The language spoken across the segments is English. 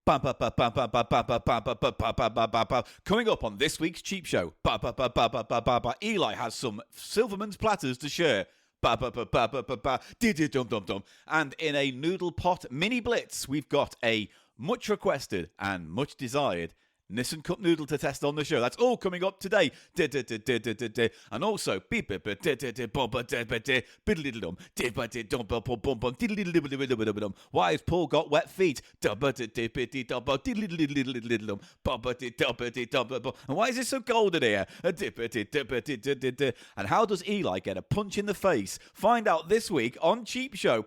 Coming up on this week's Cheap Show, Eli has some Silverman's platters to share. And in a noodle pot mini blitz, we've got a much requested and much desired Nissin cup noodle to test on the show. That's all coming up today. And also, why has Paul got wet feet? And why is it so cold in here? And how does Eli get a punch in the face? Find out this week on Cheap Show.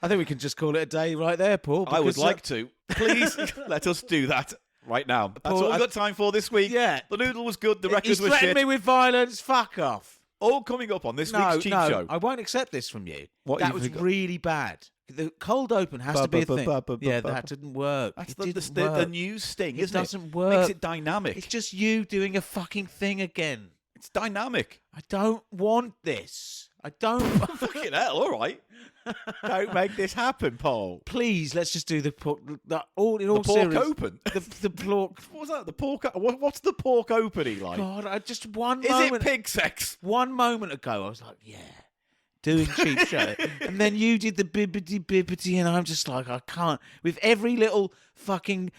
I think we can just call it a day right there, Paul. I would like to. Please let us do that right now. That's Paul, all we've got time for this week. Yeah. The noodle was good. The record was shit. He's threatened me with violence. Fuck off. All coming up on this week's Cheap Show. I won't accept this from you. What that was really bad. The cold open has to be a thing. Yeah, that didn't work. That's the new sting, isn't it? It doesn't work. Makes it dynamic. It's just you doing a fucking thing again. It's dynamic. I don't want this. I don't. Fucking hell, all right. Don't make this happen, Paul. Please, let's just do the pork. All pork serious, open. The pork. What's that? The pork. What's the pork open, Eli? God, I just one Is moment. it pig sex? One moment ago, I was like, yeah, doing Cheap Show, and then you did the bibbity, and I'm just like, I can't. With every little fucking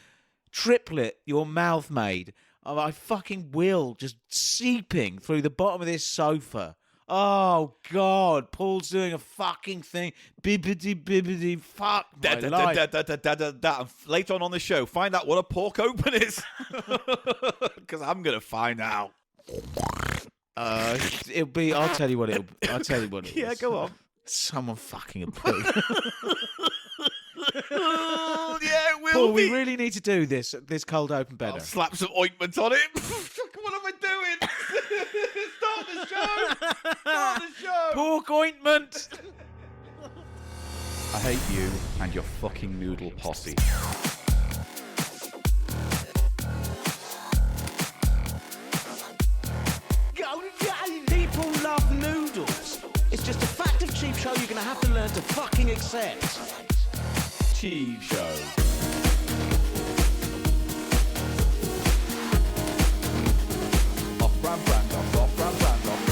triplet your mouth made, I fucking will just seeping through the bottom of this sofa. Oh, God. Paul's doing a fucking thing. Bibbity, fuck my life. Later on the show, find out what a pork open is. Because I'm going to find out. It'll be... I'll tell you what it is. Yeah, go on. Someone fucking a poo. Yeah, it will Paul, be. we really need to do this cold open better. I'll slap some ointment on it. What am I doing? Start the show. Start the show. Pork ointment. I hate you and your fucking noodle posse. People love noodles. It's just a fact of Cheap Show you're going to have to learn to fucking accept. Cheap Show. Off-brand brand off, off-brand brand off.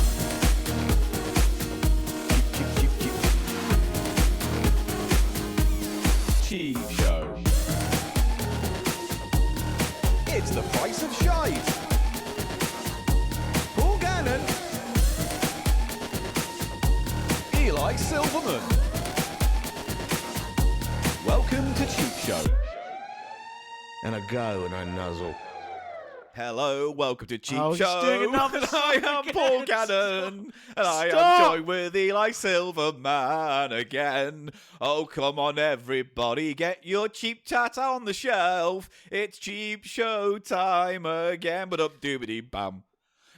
Cheap Show. It's the price of shite. Paul Gannon. Eli Silverman. Welcome to Cheap Show. And I go and I nuzzle. Hello, welcome to Cheap Oh, Show. he's doing another And song I am again. Paul Gannon, and I am Stop. joined with Eli Silverman again. Oh, come on, everybody, get your cheap tat on the shelf. It's Cheap Show time again. But up doobity bam.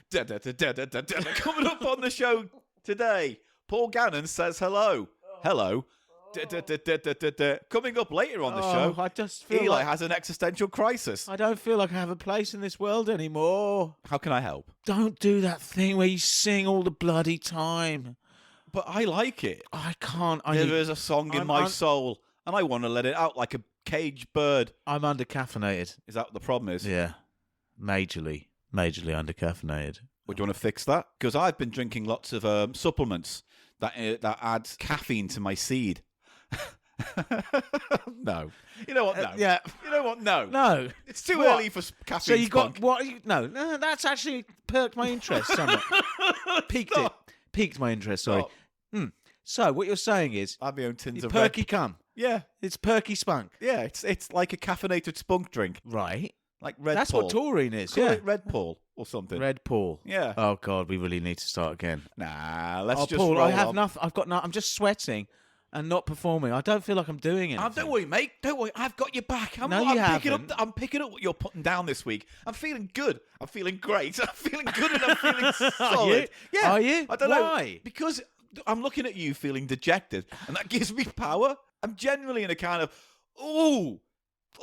Coming up on the show today, Paul Gannon says hello. Hello. Coming up later on the show, I just feel Eli like has an existential crisis. I don't feel like I have a place in this world anymore. How can I help? Don't do that thing where you sing all the bloody time. But I like it. I can't. There is a song in my soul, and I want to let it out like a caged bird. I'm undercaffeinated. Is that what the problem is? Yeah, majorly undercaffeinated. Would you want to fix that? Because I've been drinking lots of supplements that add caffeine to my seed. No. You know what? No. Yeah. You know what? No. No. It's too What? early for caffeine. So you got spunk. what? No, that's actually perked my interest somewhat. Piqued my interest. Sorry. So what you're saying is, I have my own tins of perky red. cum. Yeah. It's perky spunk. Yeah. It's like a caffeinated spunk drink, Right. like Red That's Paul. what taurine is. Call Yeah. it Red Paul or something. Red Paul. Yeah. Oh God, we really need to start again. Nah. Let's Oh, just Paul, roll I have on. nothing. I've got no. I'm just sweating and not performing. I don't feel like I'm doing it. Don't worry, mate. Don't worry. I've got your back. No, you haven't. I'm picking up what you're putting down this week. I'm feeling good. I'm feeling great. I'm feeling good and I'm feeling solid. you? Yeah. Are you? I don't Why? know. Because I'm looking at you feeling dejected, and that gives me power. I'm generally in a kind of,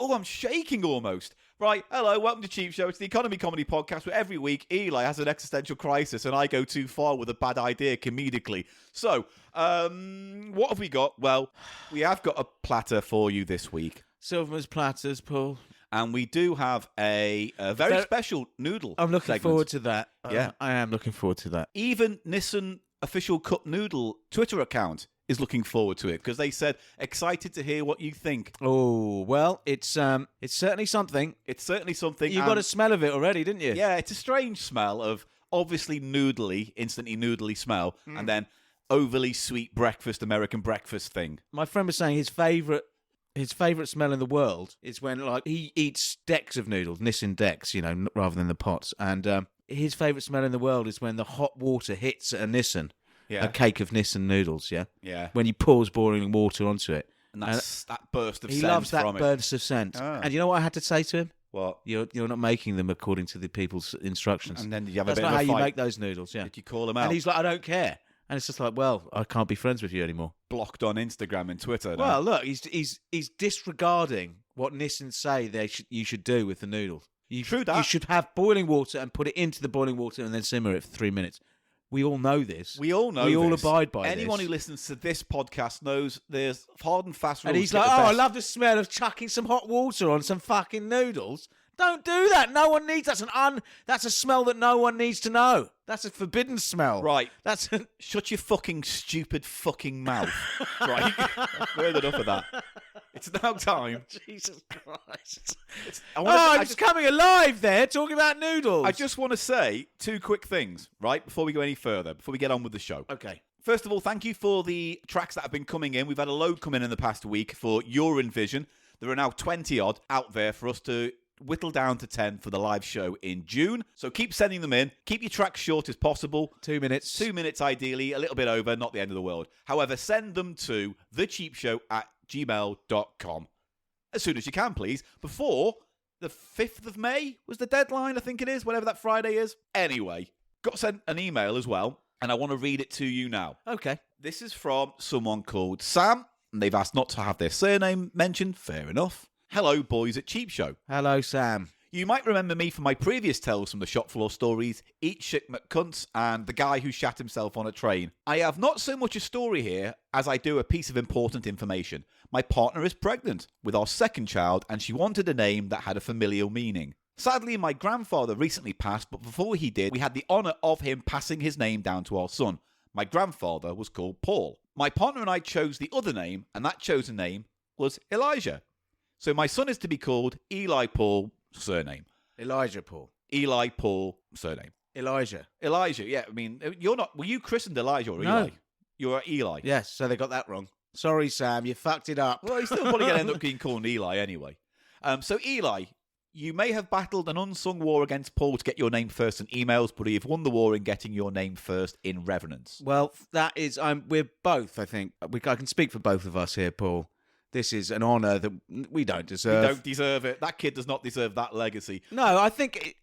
I'm shaking almost. Right, hello, welcome to Cheap Show. It's the economy comedy podcast where every week Eli has an existential crisis and I go too far with a bad idea comedically. So, what have we got? Well, we have got a platter for you this week. Silverman's platters, Paul. And we do have a very special noodle I'm looking segment. forward to that. Yeah. I am looking forward to that. Even Nissin official cup noodle Twitter account is looking forward to it because they said excited to hear what you think. Oh, well, it's certainly something. It's certainly something. You got a smell of it already, didn't you? Yeah, it's a strange smell of obviously noodly, instantly noodly smell, and then overly sweet breakfast, American breakfast thing. My friend was saying his favourite smell in the world is when like he eats decks of noodles, Nissin decks, rather than the pots. And his favourite smell in the world is when the hot water hits a Nissin. Yeah. A cake of Nissin noodles, yeah? Yeah. When he pours boiling water onto it. And that's that burst of he scent loves that from it. burst of scent. Ah. And you know what I had to say to him? What? You're not making them according to the people's instructions. And then you have That's a bit not of a how fight. you make those noodles, yeah. Did you call him out? And he's like, I don't care. And it's just like, well, I can't be friends with you anymore. Blocked on Instagram and Twitter. now. Well, look, he's disregarding what Nissan say you should do with the noodles. True that. You should have boiling water and put it into the boiling water and then simmer it for 3 minutes. We all know this. We all know We all this. abide by Anyone this. who listens to this podcast knows there's hard and fast rules. And he's to get like, the oh, I best. love the smell of chucking some hot water on some fucking noodles. Don't do that. No one needs. That's a smell that no one needs to know. That's a forbidden smell. Right. That's Shut your fucking stupid fucking mouth. Right. I've heard enough of that. It's now time. Jesus Christ. I I'm coming alive there talking about noodles. I just want to say two quick things, right, before we go any further, before we get on with the show. Okay. First of all, thank you for the tracks that have been coming in. We've had a load come in the past week for your Vision. There are now 20 odd out there for us to whittle down to 10 for the live show in June. So keep sending them in. Keep your tracks short as possible. 2 minutes. 2 minutes ideally, a little bit over, not the end of the world. However, send them to thecheapshow@gmail.com as soon as you can, please. Before the 5th of May was the deadline, I think it is, whatever that Friday is. Anyway, got sent an email as well, and I want to read it to you now. Okay. This is from someone called Sam, and they've asked not to have their surname mentioned. Fair enough. Hello, boys at Cheap Show. Hello, Sam. You might remember me from my previous Tales from the Shop Floor stories, Eat Shit McCunts and The Guy Who Shat Himself on a Train. I have not so much a story here as I do a piece of important information. My partner is pregnant with our second child and she wanted a name that had a familial meaning. Sadly, my grandfather recently passed, but before he did, we had the honour of him passing his name down to our son. My grandfather was called Paul. My partner and I chose the other name, and that chosen name was Elijah. So my son is to be called Eli Paul, surname. Elijah Paul. Eli Paul, surname. Elijah. Elijah, yeah. I mean, you're not. Were you christened Elijah or No. Eli? You're Eli. Yes, so they got that wrong. Sorry, Sam, you fucked it up. Well, he's still probably going to end up being called Eli anyway. So Eli, you may have battled an unsung war against Paul to get your name first in emails, but you've won the war in getting your name first in reverence. Well, that is, we're both, I think. I can speak for both of us here, Paul. This is an honour that we don't deserve. You don't deserve it. That kid does not deserve that legacy. No, I think,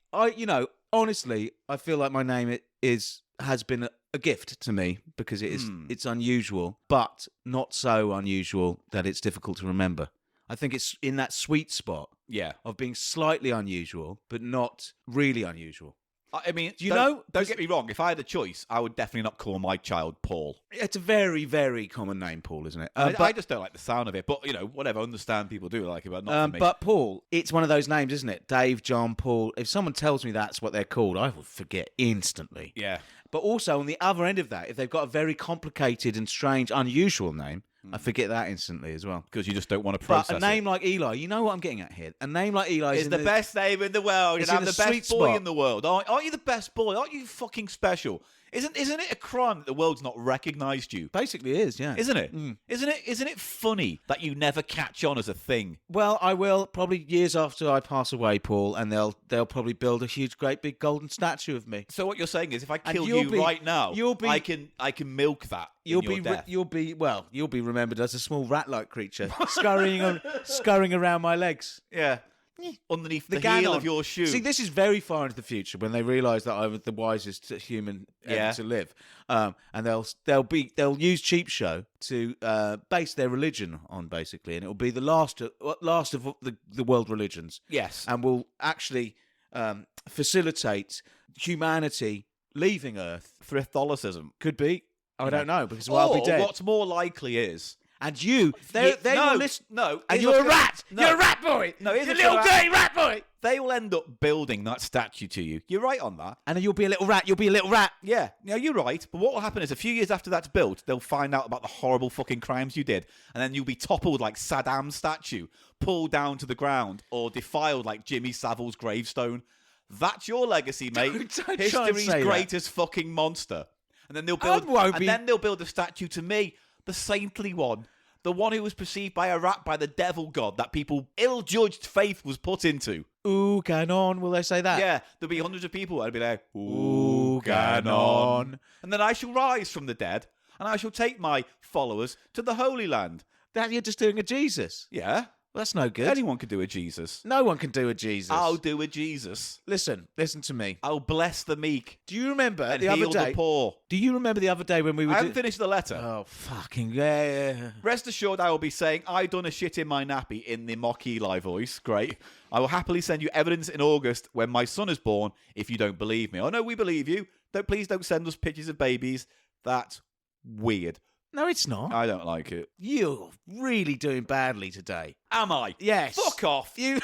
honestly, I feel like my name has been a gift to me because it's unusual, but not so unusual that it's difficult to remember. I think it's in that sweet spot Yeah. of being slightly unusual, but not really unusual. I mean, Do you know? Don't get me wrong. If I had a choice, I would definitely not call my child Paul. It's a very, very common name, Paul, isn't it? I just don't like the sound of it. But, whatever. I understand people do like it, but not for me. But Paul, it's one of those names, isn't it? Dave, John, Paul. If someone tells me that's what they're called, I will forget instantly. Yeah. But also, on the other end of that, if they've got a very complicated and strange, unusual name, I forget that instantly as well. Because you just don't want to process But a name like Eli, you know what I'm getting at here? A name like Eli It's the best name in the world. It's And in I'm the the best sweet boy spot. in the world. Aren't you the best boy? Aren't you fucking special? Isn't it a crime that the world's not recognised you? Basically is, yeah. Isn't it? Isn't it funny that you never catch on as a thing? Well, I will probably years after I pass away, Paul, and they'll probably build a huge, great big golden statue of me. So what you're saying is, if I And kill you'll you be- right now, you'll be- I can milk that. You'll in your death. you'll be remembered as a small rat-like creature scurrying around my legs. Yeah. underneath the gang heel on. of your shoe. See, this is very far into the future when they realise that I'm the wisest human ever to live, and they'll use CheapShow to base their religion on, basically, and it will be the last of the world religions. Yes. And will actually facilitate humanity leaving Earth. Thriftolicism. Could be. I don't know, because I'll be dead. What's more likely is... And you, they will listen. No. And you're a rat. No. You're a rat boy. No, you're a little dirty rat boy. They will end up building that statue to you. You're right on that. And then you'll be a little rat. You'll be a little rat. Yeah, you're right. But what will happen is a few years after that's built, they'll find out about the horrible fucking crimes you did. And then you'll be toppled like Saddam's statue, pulled down to the ground, or defiled like Jimmy Savile's gravestone. That's your legacy, mate. Don't History's say greatest fucking monster. And then they'll build a statue to me, the saintly one. The one who was perceived by a rat by the devil god that people ill-judged faith was put into. Ooh, canon, will they say that? Yeah, there'll be hundreds of people that'll be like, ooh, canon. And then I shall rise from the dead, and I shall take my followers to the Holy Land. That you're just doing a Jesus. Yeah. Well, that's no good. Anyone could do a Jesus. No one can do a Jesus. I'll do a Jesus. Listen to me. I'll bless the meek. Do you remember and the other heal day? the poor. Do you remember the other day when we were... I haven't finished the letter. Oh, fucking yeah. Rest assured, I will be saying, I done a shit in my nappy in the mock Eli voice. Great. I will happily send you evidence in August when my son is born if you don't believe me. Oh, no, we believe you. Please don't send us pictures of babies. That's weird. No, it's not. I don't like it. You're really doing badly today. Am I? Yes. Fuck off. You.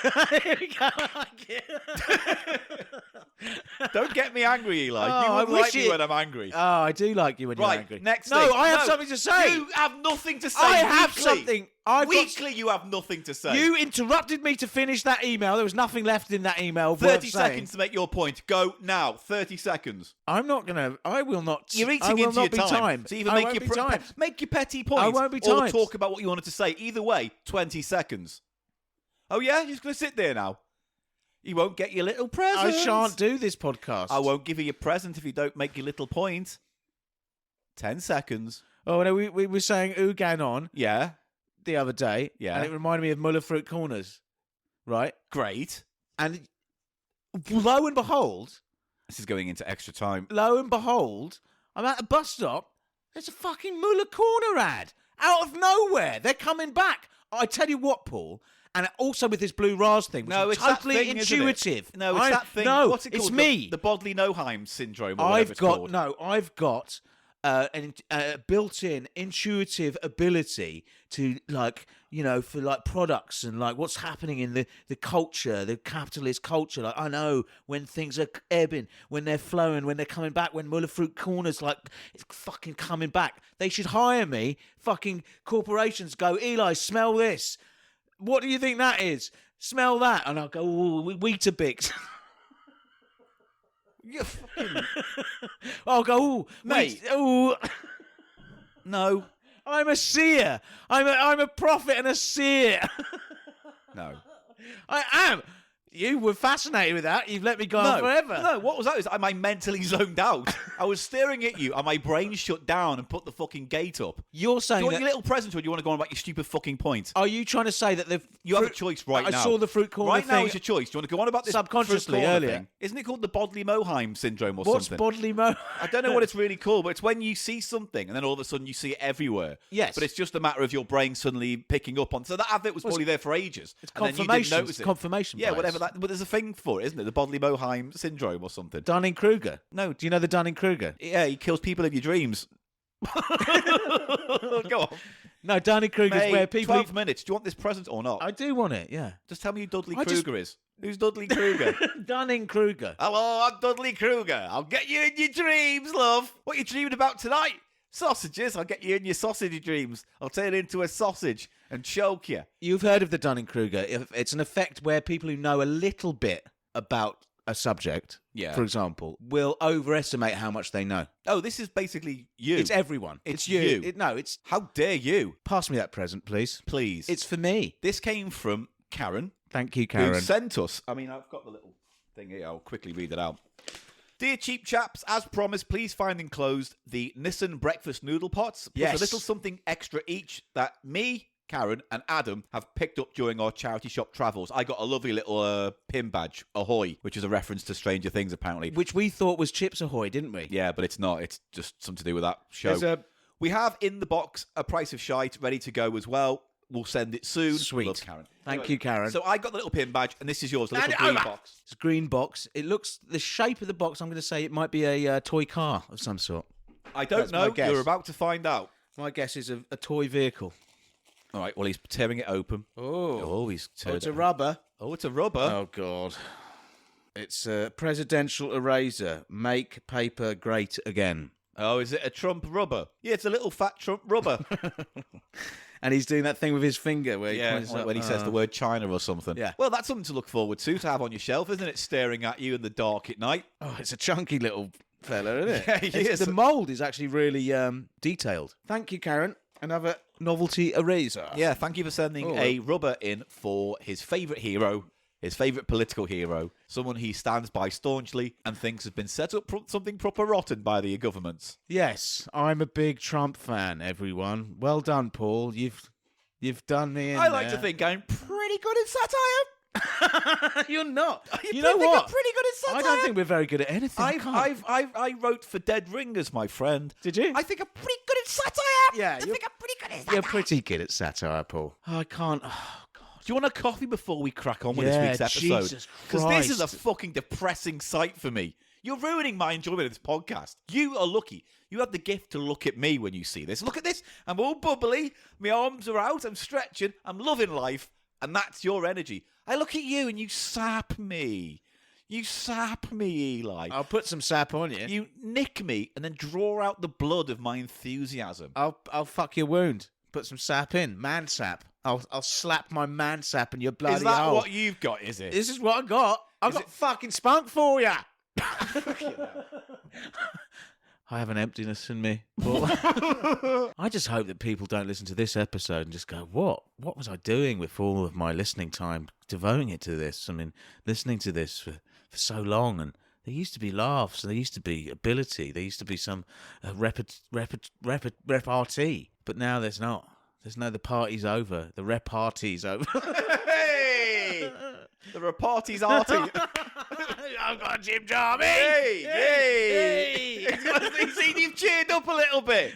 Don't get me angry, Eli. Oh, you I wouldn't wish like me it- when I'm angry. Oh, I do like you when you're Right, angry. next No, thing. I have No, something to say. You have nothing to say. I have weekly. something. Weekly, you have nothing to say. You interrupted me to finish that email. There was nothing left in that email. 30 worth saying. seconds to make your point. Go now. 30 seconds. I'm not gonna. I will not. You're eating I will into not your be time. timed. So either I make won't your be timed. make your petty points I won't be or timed. talk about what you wanted to say. Either way, 20 seconds. Oh yeah, you're just gonna sit there now. You won't get your little present. I shan't do this podcast. I won't give you your present if you don't make your little point. 10 seconds. Oh no, we were saying Uganon Yeah. the other day. Yeah. And it reminded me of Muller Fruit Corners, right? Great. And lo and behold, This is going into extra time. I'm at a bus stop. There's a fucking Muller Corner ad out of nowhere. They're coming back. I tell you what, Paul. And also with this Blue Ras thing, which No, is it's that totally thing, isn't it? intuitive. No, it's that thing. No, What's it called? it's me. The Bodley-Noheim syndrome or whatever it's called. I've got a built-in intuitive ability to, like, you know, for like products and like what's happening in the culture, the capitalist culture. Like, I know when things are ebbing, when they're flowing, when they're coming back, when Muller Fruit Corner's like it's fucking coming back. They should hire me. Fucking corporations go, Eli, smell this. What do you think that is? Smell that. And I'll go, ooh, Weetabix. You're fucking... I'll go, ooh, Mate. Ooh. No. I'm a seer. I'm a prophet and a seer. No. I am. You were fascinated with that. You've let me go on forever. No, what was that? Am I mentally zoned out? I was staring at you and my brain shut down and put the fucking gate up. You're Do saying you want that... your little present or do you want to go on about your stupid fucking point? Are you trying to say that You have a choice right now. I saw the fruit corner right thing. now is your choice. Do you want to go on about this Subconsciously fruit corner earlier. thing? Isn't it called the Bodley-Noheim syndrome or What's something? bodily mo? I don't know what it's really called, but it's when you see something and then all of a sudden you see it everywhere. Yes. But it's just a matter of your brain suddenly picking up on. So that advert was probably there for ages. It's and then you didn't confirmation. notice It's it. confirmation Yeah, bias. whatever that. But there's a thing for it, isn't it? The Bodley-Noheim syndrome or something. Dunning-Kruger. No. Do you know the Dunning-Kruger? Yeah, he kills people of your dreams. Go on. No, Dunning-Kruger is Mate, where people... 12 minutes. Do you want this present or not? I do want it, yeah. Just tell me who Dudley I just- Kruger is. Who's Dudley Kruger? Dunning-Kruger. Hello, I'm Dudley Kruger. I'll get you in your dreams, love. What are you dreaming about tonight? Sausages. I'll get you in your sausage dreams. I'll turn it into a sausage and choke you. You've heard of the Dunning-Kruger. It's an effect where people who know a little bit about a subject, Yeah. for example, will overestimate how much they know. Oh, this is basically you. It's everyone. It's you. you. No, it's... How dare you? Pass me that present, please. Please. It's for me. This came from Karen. Thank you, Who Karen. sent us. I mean, I've got the little thing here. I'll quickly read it out. Dear Cheap Chaps, as promised, please find enclosed the Nissin breakfast noodle pots. Plus Yes. a little something extra each that me, Karen, and Adam have picked up during our charity shop travels. I got a lovely little pin badge, Ahoy, which is a reference to Stranger Things, apparently. Which we thought was Chips Ahoy, didn't we? Yeah, but it's not. It's just something to do with that show. We have in the box a Price of Shite ready to go as well. We'll send it soon. Sweet. Love, Karen. Thank you, Karen. So I got the little pin badge, and this is yours, the Hand little it green over. box. It's a green box. It looks, the shape of the box, I'm going to say it might be a toy car of some sort. I don't That's my know. guess. You're about to find out. My guess is a toy vehicle. All right, well, he's tearing it open. Oh, He's oh teared it's it a open. rubber. Oh, it's a rubber. Oh, God. It's a presidential eraser. Make paper great again. Oh, is it a Trump rubber? Yeah, it's a little fat Trump rubber. And he's doing that thing with his finger where he Yeah, points like up. when he says the word China or something. Yeah. Well, that's something to look forward to have on your shelf, isn't it? Staring at you in the dark at night. Oh, it's a chunky little fella, isn't it? Yeah, he is. The mould is actually really detailed. Thank you, Karen. Another novelty eraser. Yeah, thank you for sending a rubber in for his favourite hero, his favourite political hero, someone he stands by staunchly and thinks has been set up for something proper rotten by the governments. Yes, I'm a big Trump fan, everyone. Well done, Paul. You've done me in I like to there. think I'm pretty good at satire. You're not. You know think what? I'm pretty good at satire? I don't think we're very good at anything. I wrote for Dead Ringers, my friend. Did you? I think I'm pretty good at satire. Yeah, I think I'm pretty good at satire. You're pretty good at satire, Paul. I can't. Oh, God. Do you want a coffee before we crack on with Yeah, this week's episode? Jesus Because this is a Christ. fucking depressing sight for me. You're ruining my enjoyment of this podcast. You are lucky. You have the gift to look at me when you see this. Look at this. I'm all bubbly. My arms are out. I'm stretching. I'm loving life. And that's your energy. I look at you and you sap me. You sap me, Eli. I'll put some sap on you. You nick me and then draw out the blood of my enthusiasm. I'll fuck your wound. Put some sap in. Man sap. I'll slap my man sap in your bloody Is that hole. what you've got, is it? This is what I got. I got fucking spunk for you. I have an emptiness in me. I just hope that people don't listen to this episode and just go, what? What was I doing with all of my listening time, devoting it to this? I mean, listening to this for so long, and there used to be laughs, there used to be ability, there used to be some repartee, but now there's not. There's no, the party's over. The repartee's over. Hey! There are parties arty. I've got a Jim Jarmy. Hey! He's seen you've cheered up a little bit.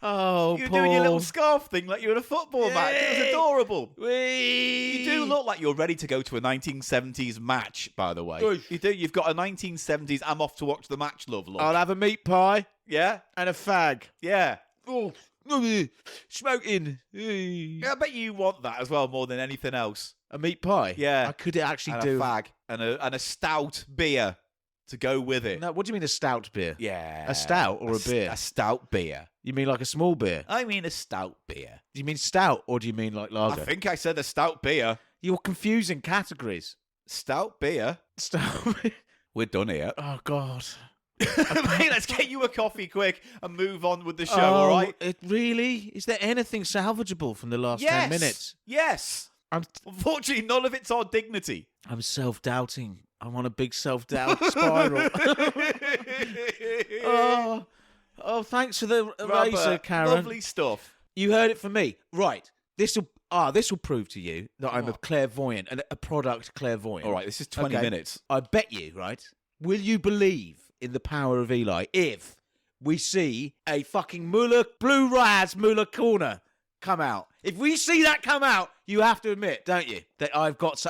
Oh, You're Paul. doing your little scarf thing like you're at a football match. It was adorable. Whee! You do look like you're ready to go to a 1970s match, by the way. Good. You do. You've got a 1970s I'm off to watch the match look. I'll have a meat pie Yeah? and a fag. Yeah. Oh, smoking. Yeah, I bet you want that as well more than anything else. A meat pie? Yeah. I could actually And do. a fag. And a stout beer to go with it. No, what do you mean a stout beer? Yeah. A stout or a beer? A stout beer. You mean like a small beer? I mean a stout beer. Do you mean stout or do you mean like lager? I think I said a stout beer. You're confusing categories. Stout beer? Stout. We're done here. Oh, God. Mate, let's get you a coffee quick and move on with the show, all right? It really? Is there anything salvageable from the last 10 minutes? Yes. Unfortunately, none of it's our dignity. I'm self-doubting. I'm on a big self-doubt spiral. Oh, thanks for the eraser, Rubber, Karen. lovely stuff. You heard it from me. Right. This will prove to you that I'm a clairvoyant, a product clairvoyant. All right, this is 20 Okay. minutes. I bet you, right? Will you believe in the power of Eli if we see a fucking Blue Raz Muller corner come out? If we see that come out, you have to admit, don't you, that I've got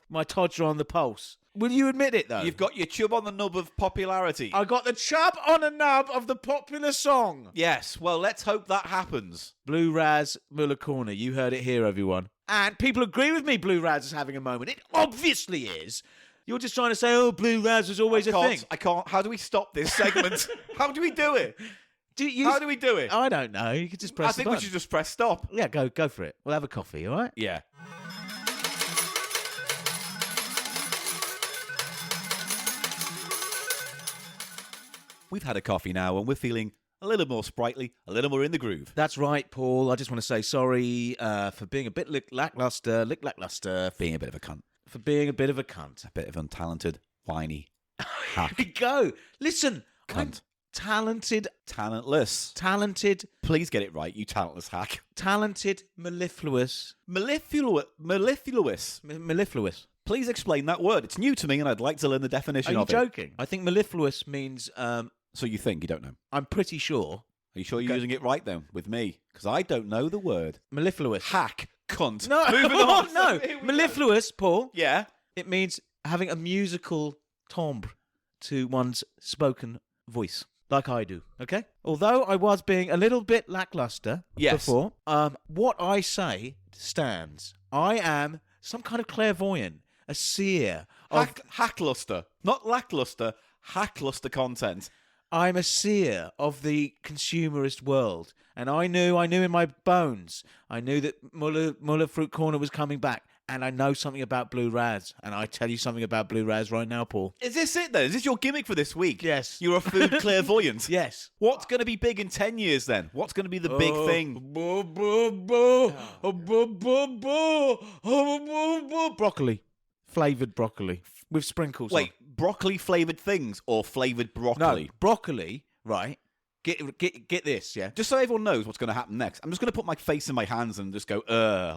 my Todger on the pulse. Will you admit it though? You've got your chub on the nub of popularity. I got the chub on the nub of the popular song. Yes, well, let's hope that happens. Blue Raz Muller corner. You heard it here, everyone. And people agree with me. Blue Raz is having a moment. It obviously is. You're just trying to say, oh, Blue Raz was always a thing. I can't. How do we stop this segment? How do we do it? How do we do it? I don't know. You could just press I think the we button. should just press stop. Yeah, go for it. We'll have a coffee, all right? Yeah. We've had a coffee now and we're feeling a little more sprightly, a little more in the groove. That's right, Paul. I just want to say sorry for being a bit lackluster, Being a bit of a cunt. for being a bit of a cunt. A bit of untalented, whiny Here hack. we go. Listen, I'm Cunt. talented, Talentless. Please get it right, you talentless hack. mellifluous. Mellifluous. Please explain that word. It's new to me, and I'd like to learn the definition Are you of it. joking? I think mellifluous means. So you think you don't know? I'm pretty sure. Are you sure you're using it right then with me? Because I don't know the word. Mellifluous. Hack. Cunt. No, Moving on. no. Here we go. Mellifluous, Paul. Yeah. It means having a musical timbre to one's spoken voice, like I do. Okay. Although I was being a little bit lackluster before, what I say stands. I am some kind of clairvoyant, a seer of. Hackluster. Not lackluster. Hackluster content. I'm a seer of the consumerist world, and I knew in my bones. I knew that Muller Fruit Corner was coming back, and I know something about Blue Raz, and I tell you something about Blue Raz right now, Paul. Is this it then? Is this your gimmick for this week? Yes. You're a food clairvoyant? Yes. What's going to be big in 10 years then? What's going to be the big thing? Broccoli. Flavoured broccoli. With sprinkles Wait, broccoli flavoured things or flavoured on. broccoli? No, broccoli, right? Get this, yeah? Just so everyone knows what's going to happen next, I'm just going to put my face in my hands and just go,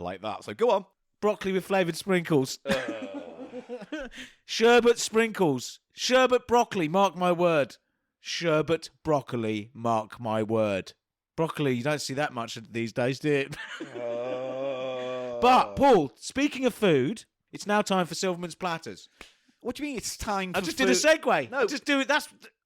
like that. So go on. Broccoli with flavoured sprinkles. Sherbet sprinkles. Sherbet broccoli, mark my word. Sherbet broccoli, mark my word. Broccoli, you don't see that much these days, do you? But, Paul, speaking of food, it's now time for Silverman's Platters. What do you mean it's time for I just food? did a segue. No. I just do it.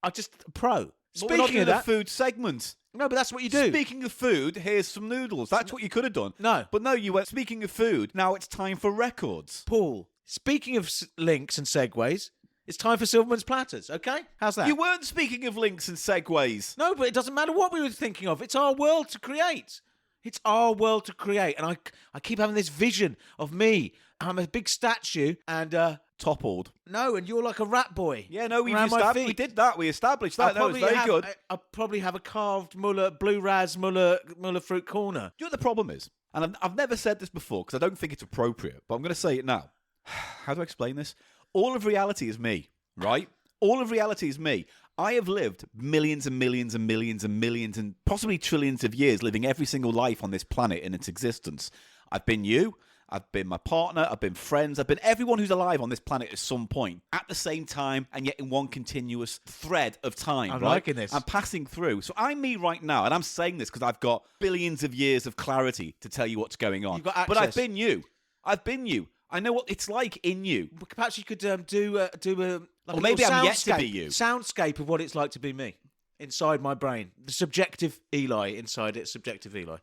I just pro. But we're not Speaking doing of the that, food segment. no, but that's what you do. Speaking of food, here's some noodles. That's what you could have done. No. But no, you went, speaking of food, now it's time for records. Paul, speaking of links and segues, it's time for Silverman's Platters, okay? How's that? You weren't speaking of links and segues. No, but it doesn't matter what we were thinking of. It's our world to create. It's our world to create. And I keep having this vision of me. I'm a big statue and... Toppled. No, and you're like a rat boy. Yeah, no, we did that. We established that. That was very good. I'll probably have a carved Blue Raz Muller Fruit Corner. Do you know what the problem is? And I've never said this before because I don't think it's appropriate, but I'm going to say it now. How do I explain this? All of reality is me, right? All of reality is me. I have lived millions and millions and millions and millions and possibly trillions of years living every single life on this planet in its existence. I've been you. I've been my partner, I've been friends, I've been everyone who's alive on this planet at some point, at the same time, and yet in one continuous thread of time. I'm right? liking this. I'm passing through. So I'm me right now, and I'm saying this because I've got billions of years of clarity to tell you what's going on. You've got But I've access. been you. I've been you. I know what it's like in you. Perhaps you could do a Or maybe I'm yet to be you. Soundscape of what it's like to be me inside my brain. The subjective Eli inside it. Subjective Eli.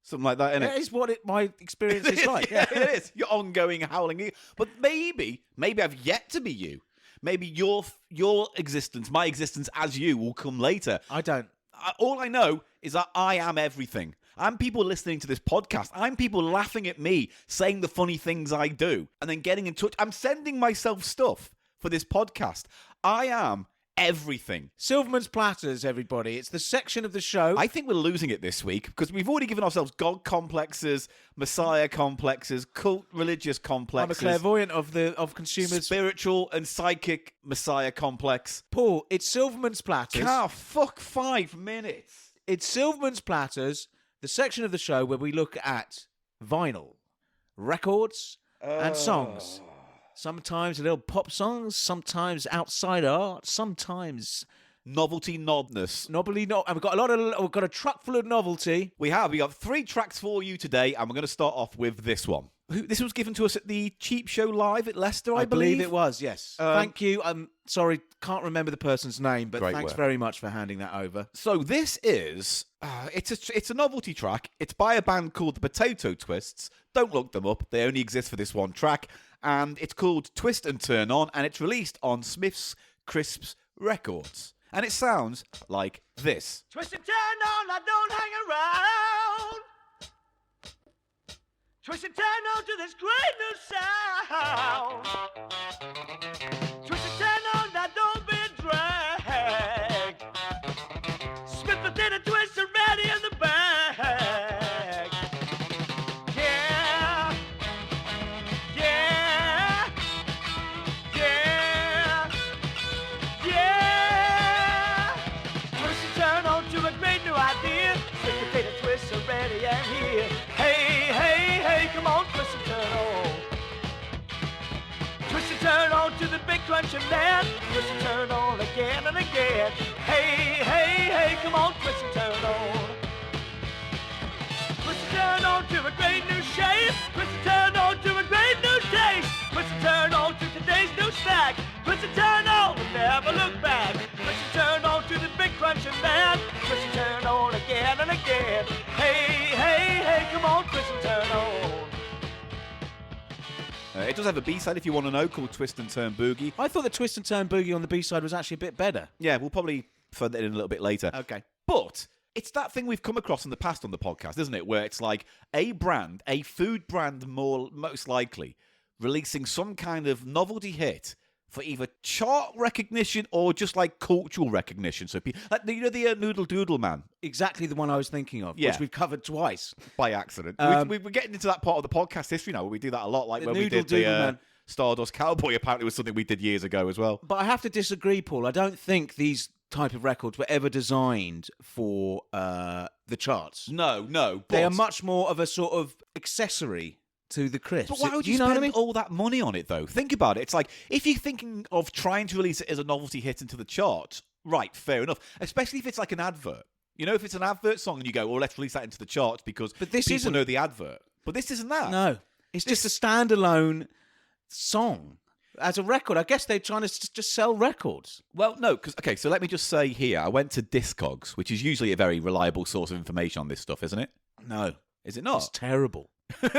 Something like that, innit? That is what my experience is like. Yeah, it is. Your ongoing howling. But maybe I've yet to be you. Maybe your existence, my existence as you, will come later. I don't. All I know is that I am everything. I'm people listening to this podcast. I'm people laughing at me, saying the funny things I do, and then getting in touch. I'm sending myself stuff for this podcast. I am everything. Silverman's Platters, everybody. It's the section of the show. I think we're losing it this week because we've already given ourselves God complexes, Messiah complexes, cult religious I'm a complexes. clairvoyant of consumers. Spiritual and psychic Messiah complex. Paul, it's Silverman's Platters. Fuck 5 minutes. It's Silverman's Platters, the section of the show where we look at vinyl, records, and songs. Sometimes little pop songs, sometimes outside art, sometimes Novelty nodness. and we've got a truck full of novelty. We got 3 tracks for you today, and we're going to start off with this one. This was given to us at the Cheap Show Live at Leicester, I believe. It was, yes. Thank you. I'm sorry, can't remember the person's name, but Great thanks work. very much for handing that over. So this is it's a novelty track. It's by a band called the Potato Twists. Don't look them up. They only exist for this one track. And it's called Twist and Turn On, and it's released on Smith's Crisps Records. And it sounds like this. Twist and turn on, I don't hang around. Twist and turn on to this great new sound. Twist and turn on, I don't be dragged. Smith potato twist are ready in the bag. Yeah, yeah. big crunching man. Twist and turn on again and again. Hey, hey, hey, come on, twist and turn on. Twist and turn on to a great new shape. Twist and turn on to a great new taste. Twist and turn on to today's new snack. Twist and turn on and never look back. Twist and turn on to the big crunching man. Twist and turn on again and again. Hey, hey, hey, come on, twist and turn on. It does have a B-side if you want to know, called Twist and Turn Boogie. I thought the Twist and Turn Boogie on the B-side was actually a bit better. Yeah, we'll probably further that in a little bit later. Okay. But it's that thing we've come across in the past on the podcast, isn't it? Where it's like a brand, a food brand most likely, releasing some kind of novelty hit for either chart recognition or just like cultural recognition. So, like, you know, the Noodle Doodle Man? Exactly the one I was thinking of, Yeah. which we've covered twice. By accident. We're getting into that part of the podcast history now where we do that a lot. Like The when we Noodle did Doodle the Man. Stardust Cowboy, apparently was something we did years ago as well. But I have to disagree, Paul. I don't think these type of records were ever designed for the charts. No. But They are much more of a sort of accessory to the crisps. But why would Do you know spend what I mean? all that money on it, though? Think about it. It's like, if you're thinking of trying to release it as a novelty hit into the charts, right, fair enough. Especially if it's like an advert. You know, if it's an advert song and you go, well, let's release that into the charts because But this people isn't. know the advert. But this isn't that. No, it's just a standalone song as a record. I guess they're trying to just sell records. Well, no, because, okay, so let me just say here, I went to Discogs, which is usually a very reliable source of information on this stuff, isn't it? No, Is it it's not? terrible.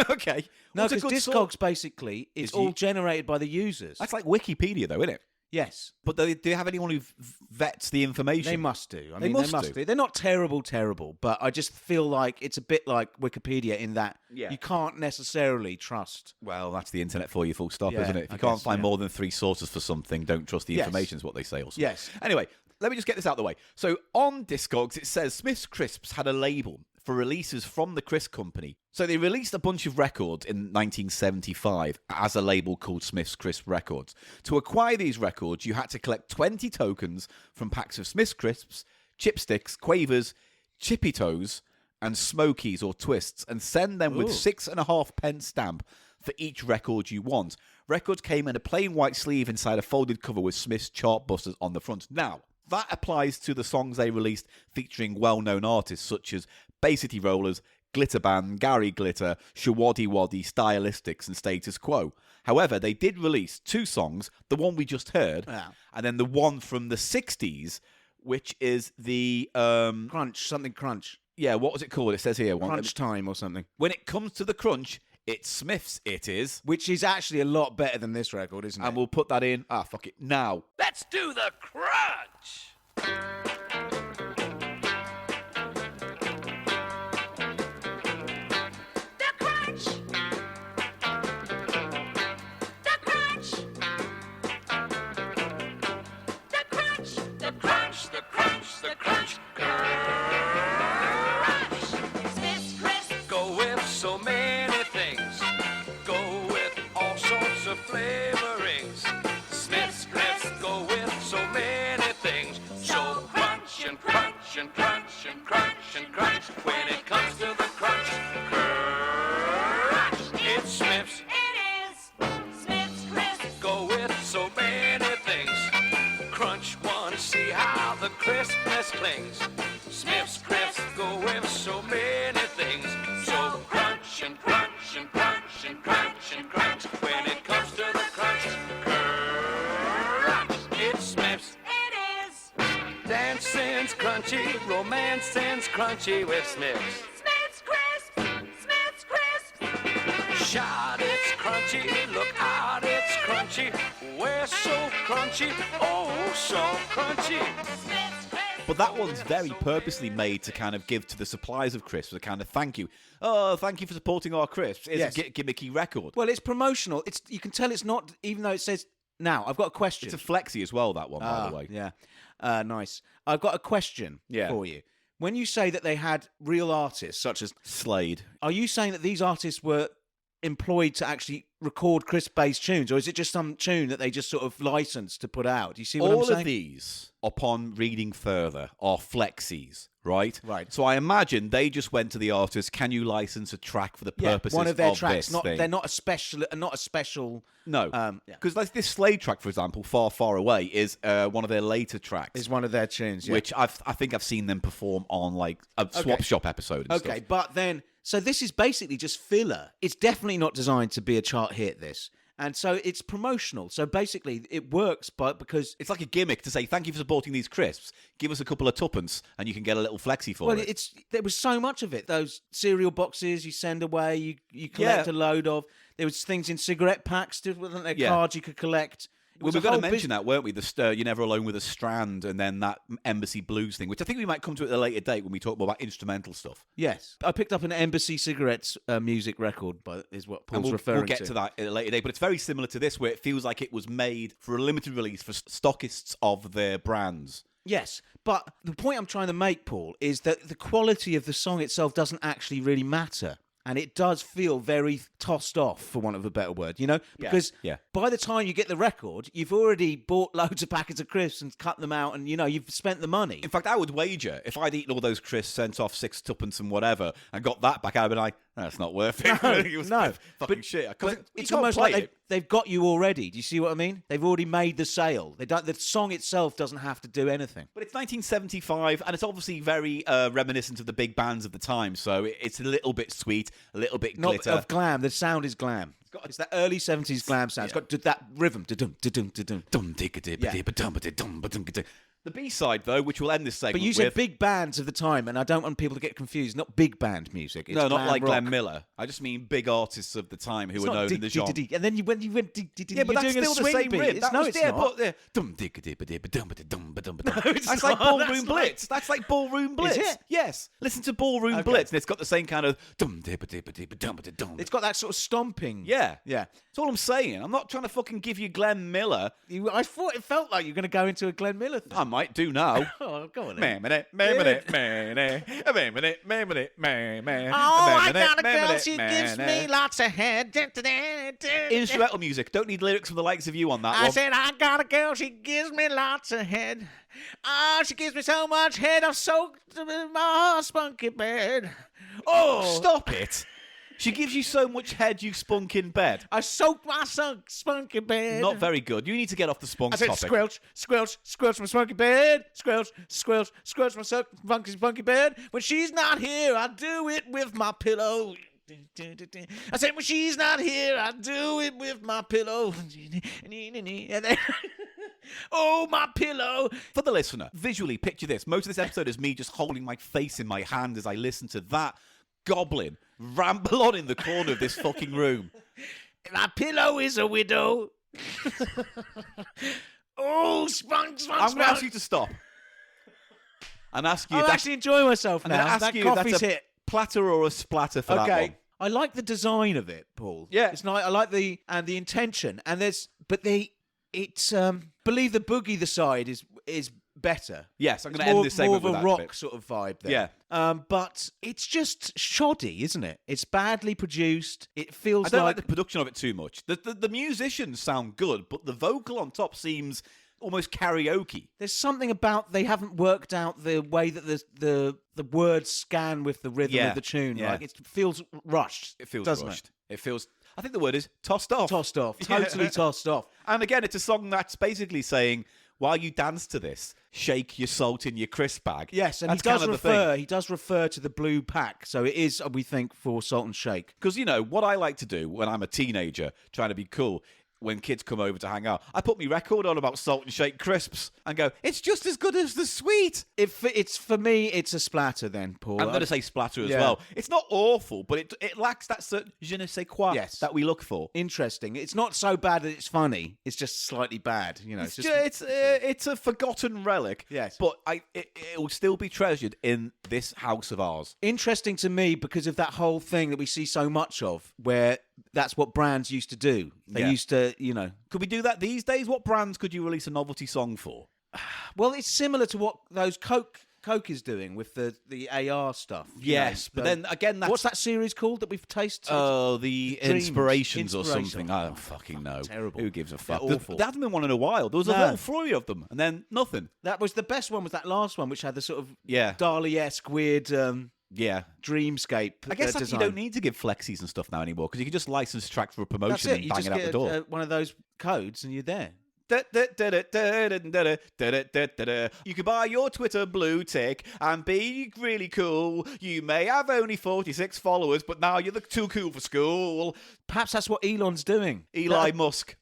Okay. No, What's a because good Discogs source? basically is Is all you- generated by the users. That's like Wikipedia, though, isn't it? Yes, But do they have anyone who vets the information? they must do. I They mean, must they must do. do. They're not terrible, but I just feel like it's a bit like Wikipedia in that Yeah. you can't necessarily trust. Well, that's the internet for you, full stop, Yeah, isn't it? If you I can't guess, find yeah. more than 3 sources for something, don't trust the Yes. information, is what they say also. Yes. Anyway, let me just get this out of the way. So on Discogs, it says Smith's Crisps had a label for releases from the Crisp Company. So they released a bunch of records in 1975 as a label called Smith's Crisp Records. To acquire these records, you had to collect 20 tokens from packs of Smith's Crisps, Chipsticks, Quavers, Chippy Toes, and Smokies or Twists, and send them with Ooh. 6.5 pence stamp for each record you want. Records came in a plain white sleeve inside a folded cover with Smith's Chartbusters on the front. Now, that applies to the songs they released featuring well-known artists such as Bay City Rollers, Glitter Band, Gary Glitter, Shawaddy Waddy, Stylistics, and Status Quo. However, they did release 2 songs, the one we just heard, Yeah. and then the one from the 60s, which is the... Crunch. Yeah, what was it called? It says here. Crunch Time or something. When it comes to the crunch, it's Smith's, it is. Which is actually a lot better than this record, isn't And it? we'll put that in, fuck it, now. Let's do the crunch. The crunch. The crunch. The crunch. The crunch. The crunch. The crunch. Crunch. Smith's Crisp. Go with so many things. Go with all sorts of flavorings. Smith's Crisp. Go with so many things. So crunch and crunch and crunch and crunch and crunch. When it comes to the crunch, crunch. It's Smith's. It is Smith's Crisp. Go with so many things. Crunch one, see how the crispness clings. Smith's Crisp. Go with so many things. So crunch and crunch and crunch and crunch and crunch. When it comes to the crunch, crunch. It's Smith's. It is Dancing's crunchy, romancing's crunchy with Smith's. Smith's Crisp. Smith's Crisp. Shot, it's crunchy, look out, it's crunchy. We're so crunchy, oh so crunchy. Smith's Crisp. But that one's very purposely made to kind of give to the suppliers of crisps a kind of thank you. Oh, thank you for supporting our crisps. It's Yes. a gimmicky record. Well, it's promotional. You can tell it's not, even though it says. Now, I've got a question. It's a flexi as well, that one, by the way. Yeah. Nice. I've got a question Yeah. for you. When you say that they had real artists, such as. Slade. Are you saying that these artists were employed to actually record crisp-based tunes, or is it just some tune that they just sort of license to put out? Do you see what I'm All saying? of these, upon reading further, are flexies, right? Right. So I imagine they just went to the artist, can you license a track for the purposes one of their tracks. this thing? They're not a special. No, yeah. because like this Slade track, for example, "Far, Far Away," is one of their later tracks, Is one of their tunes, yeah. which I think I've seen them perform on like a Swap Shop episode. And Okay, stuff. but then, so this is basically just filler. It's definitely not designed to be a chart hit, this. And so it's promotional. So basically, it works, but because... It's like a gimmick to say, thank you for supporting these crisps. Give us a couple of tuppence and you can get a little flexi for Well, it. there was so much of it. Those cereal boxes you send away, you collect a load of. There was things in cigarette packs, wasn't there? Yeah. Cards you could collect. It We was were a going whole to mention that, weren't we? You're Never Alone with a Strand and then that Embassy Blues thing, which I think we might come to at a later date when we talk more about instrumental stuff. Yes. I picked up an Embassy Cigarettes music record, is what Paul's And referring we'll get to. to that at a later date, but it's very similar to this, where it feels like it was made for a limited release for stockists of their brands. Yes, but the point I'm trying to make, Paul, is that the quality of the song itself doesn't actually really matter. And it does feel very tossed off, for want of a better word, you know? Because by the time you get the record, you've already bought loads of packets of crisps and cut them out and, you've spent the money. In fact, I would wager, if I'd eaten all those crisps, sent off 6 tuppence and whatever, and got that back, I'd be like, that's not worth it. It was fucking shit. But it's almost like they've got you already. Do you see what I mean? They've already made the sale. The song itself doesn't have to do anything. But it's 1975, and it's obviously very reminiscent of the big bands of the time, so it's a little bit sweet, a little bit Not glitter. of glam. The sound is glam. It's that early 70s glam sound. It's got that rhythm. The B-side, though, which will end this segment But you with... said big bands of the time, and I don't want people to get confused. Not big band music. It's No, not glam like rock. Glenn Miller. I just mean big artists of the time who It's were not known in the genre. And then when you went, Yeah, but that's you're doing still a the swing same beat. rhythm. It's, no, it's not. That's like not. Ballroom That's Blitz. That's like Ballroom Blitz. it? Yes. Listen to Ballroom Blitz, and it's got the same kind of... It's got that sort of stomping. Yeah. Yeah. That's all I'm saying. I'm not trying to fucking give you Glenn Miller. I thought it felt like you were going to go into a Glenn Miller thing. I might do now. Oh, go on then. Oh, I got a girl, she gives me lots of head. Instrumental music. Don't need lyrics from the likes of you on that I one. said, I got a girl, she gives me lots of head. Oh, she gives me so much head, I've soaked in my spunky bed. Oh, Stop it. She gives you so much head you spunk in bed. I soaked my spunky bed. Not very good. You need to get off the spunk I said, topic. squelch, squelch, squelch my spunky bed. Squelch, squelch, squelch my spunky bed. When she's not here, I do it with my pillow. I said, when she's not here, I do it with my pillow. And then, oh, my pillow. For the listener, visually picture this. Most of this episode is me just holding my face in my hand as I listen to that goblin ramble on in the corner of this fucking room. My pillow is a widow. Oh, spunk. I'm going to ask you to stop. And ask you... I'm actually enjoying myself I'm gonna now. ask That you if that's coffee's a hit. platter or a splatter for that one. I like the design of it, Paul. Yeah. It's nice. I like the intention. And it's Believe the Boogie, the side is better. Yes, I'm going It's to more, end this segment more with of a that rock bit. sort of vibe there. Yeah. But it's just shoddy, isn't it? It's badly produced. It feels I don't like the production of it too much. The musicians sound good, but the vocal on top seems almost karaoke. there's something about they haven't worked out the way that the words scan with the rhythm Yeah. of the tune. Yeah. Like it feels rushed. It feels doesn't rushed. It feels... I think the word is tossed off. Tossed off. Yeah. Totally tossed off. And again, it's a song that's basically saying, while you dance to this, shake your salt in your crisp bag. Yes, and that's he does kind of the thing. refer. He does refer to the blue pack, so it is, we think, for Salt and Shake. Because, what I like to do when I'm a teenager, trying to be cool, when kids come over to hang out, I put my record on about Salt and Shake crisps and go, it's just as good as the sweet. It's for me, it's a splatter then, Paul. I'm going to say splatter as Yeah. well. It's not awful, but it lacks that certain je ne sais quoi Yes. that we look for. Interesting. It's not so bad that it's funny. It's just slightly bad. It's a forgotten relic. Yes. But it will still be treasured in this house of ours. interesting to me because of that whole thing that we see so much of, where that's what brands used to do. They Yeah. used to, Could we do that these days? What brands could you release a novelty song for? Well, it's similar to what those Coke Coke is doing with the AR stuff. you Yes, know. but So- then again, that's what's that series called that we've tasted? Oh, the Dreams. inspirations or Inspiration. something. I don't fucking know. Terrible. Who gives a fuck? They're awful. There hasn't been one in a while. There was a No. whole flurry of them, and then nothing. That was the best one. Was that last one, which had the sort of Yeah. Dali-esque weird Yeah. dreamscape? I guess that's, you design. don't need to give flexies and stuff now anymore because you can just license tracks for a promotion That's it. and You bang just it out get the door. one of those codes, and you're there. You can buy your Twitter blue tick and be really cool. You may have only 46 followers, but now you're too cool for school. Perhaps that's what Elon's doing. Eli Musk.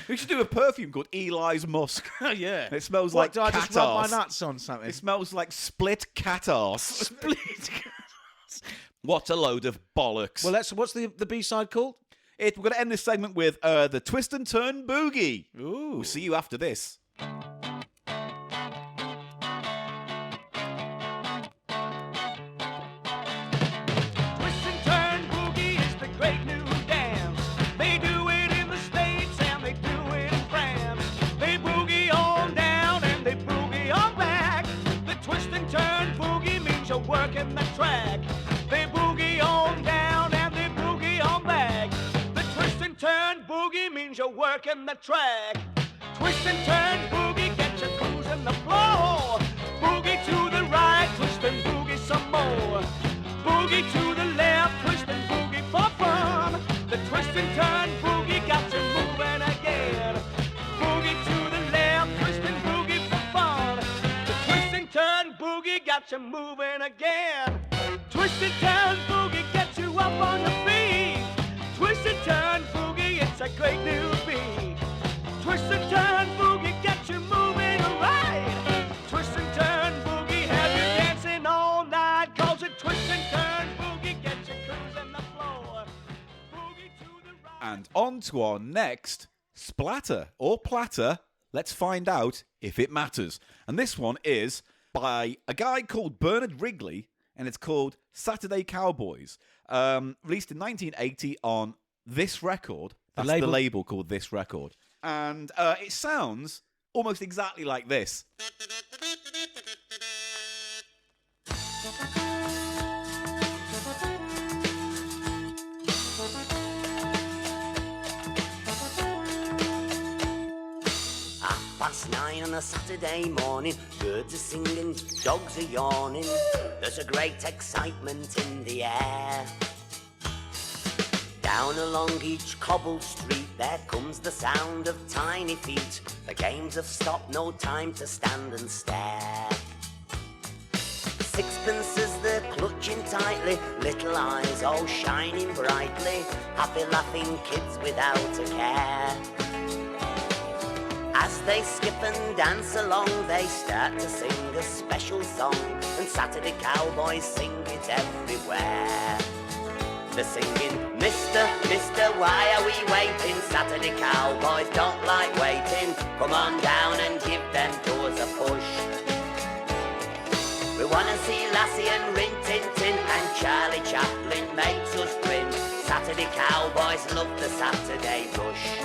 We should do a perfume called Eli's Musk. Yeah. It smells What, like do I cat just rub arse. my nuts on something? It smells like split cat arse. Split. What a load of bollocks. Well, what's the B-side called? We're going to end this segment with the Twist and Turn Boogie. Ooh. We'll see you after this. Twist and turn boogie is the great new dance. They do it in the States and they do it in France. They boogie on down and they boogie on back. The twist and turn boogie means you're working the track. They boogie on down and they boogie on back. The twist and turn boogie means you're working the track. Twist and turn boogie, get you cruising the floor. Boogie to the right, twist and boogie some more. Boogie to the left, twist and boogie for fun. The twist and turn boogie got you moving again. Boogie to the left, twist and boogie for fun. The twist and turn boogie got you moving again. Twist and turn boogie gets you up on your feet. Twist and turn boogie, it's a great new beat. Twist and turn boogie gets you moving right. Twist and turn boogie have you dancing all night. Cause a twist and turn boogie gets you cruising the floor. Boogie to the right. And on to our next splatter or platter. Let's find out if it matters. And this one is by a guy called Bernard Wrigley, and it's called Saturday Cowboys. Released in 1980 on This Record. That's the label called This Record. And it sounds almost exactly like this. Past 9 on a Saturday morning, birds are singing, dogs are yawning. There's a great excitement in the air. Down along each cobbled street, there comes the sound of tiny feet. The games have stopped, no time to stand and stare. Sixpences they're clutching tightly, little eyes all shining brightly, happy laughing kids without a care. As they skip and dance along, they start to sing a special song, and Saturday Cowboys sing it everywhere. They're singing, Mister, Mister, why are we waiting? Saturday Cowboys don't like waiting. Come on down and give them doors a push. We wanna see Lassie and Rin Tin Tin, and Charlie Chaplin makes us grin. Saturday Cowboys love the Saturday rush.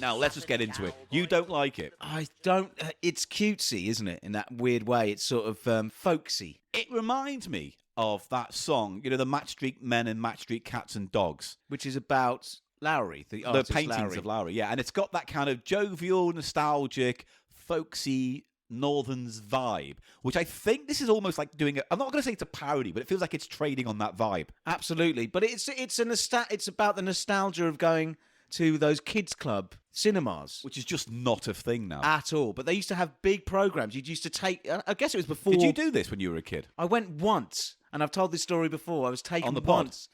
Now, let's just get into it. You don't like it. I don't. It's cutesy, isn't it? In that weird way, it's sort of folksy. It reminds me of that song, you know, the Match Street Men and Match Street Cats and Dogs. Which is about Lowry, the The artist paintings Lowry. of Lowry, yeah. And it's got that kind of jovial, nostalgic, folksy Northerns vibe, which I think this is almost like doing I'm not going to say it's a parody, but it feels like it's trading on that vibe. Absolutely, but it's about the nostalgia of going to those kids club cinemas. Which is just not a thing now. At all, but they used to have big programs. You used to take. I guess it was before. Did you do this when you were a kid? I went once, and I've told this story before. I was taken On the pod? once.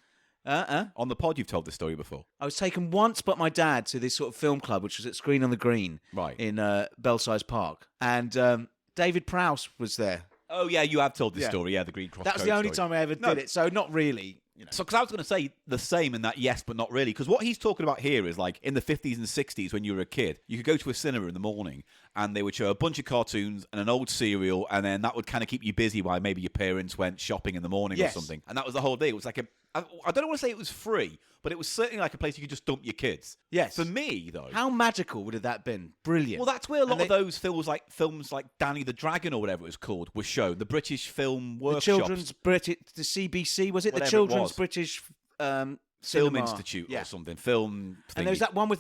On the pod, you've told this story before. I was taken once, but my dad to this sort of film club, which was at Screen on the Green, Right. in Belsize Park, and David Prowse was there. Oh, yeah, you have told this Yeah. story, yeah, the Green Cross That was Code the only story. time I ever No. did it, so not really. You know. So, because I was going to say the same in that yes, but not really. Because what he's talking about here is like in the 50s and 60s when you were a kid, you could go to a cinema in the morning and they would show a bunch of cartoons and an old serial, and then that would kind of keep you busy while maybe your parents went shopping in the morning Yes. or something. And that was the whole day. It was like I don't want to say it was free, but it was certainly like a place you could just dump your kids. Yes. For me, though. How magical would have that been? Brilliant. Well, that's where a lot And of those films like Danny the Dragon or whatever it was called, were shown. The British Film the Workshops. children's British, the CBC, was it? Whatever The it Children's was. British Film Cinema. Institute Yeah. or something. Film. And there's that one with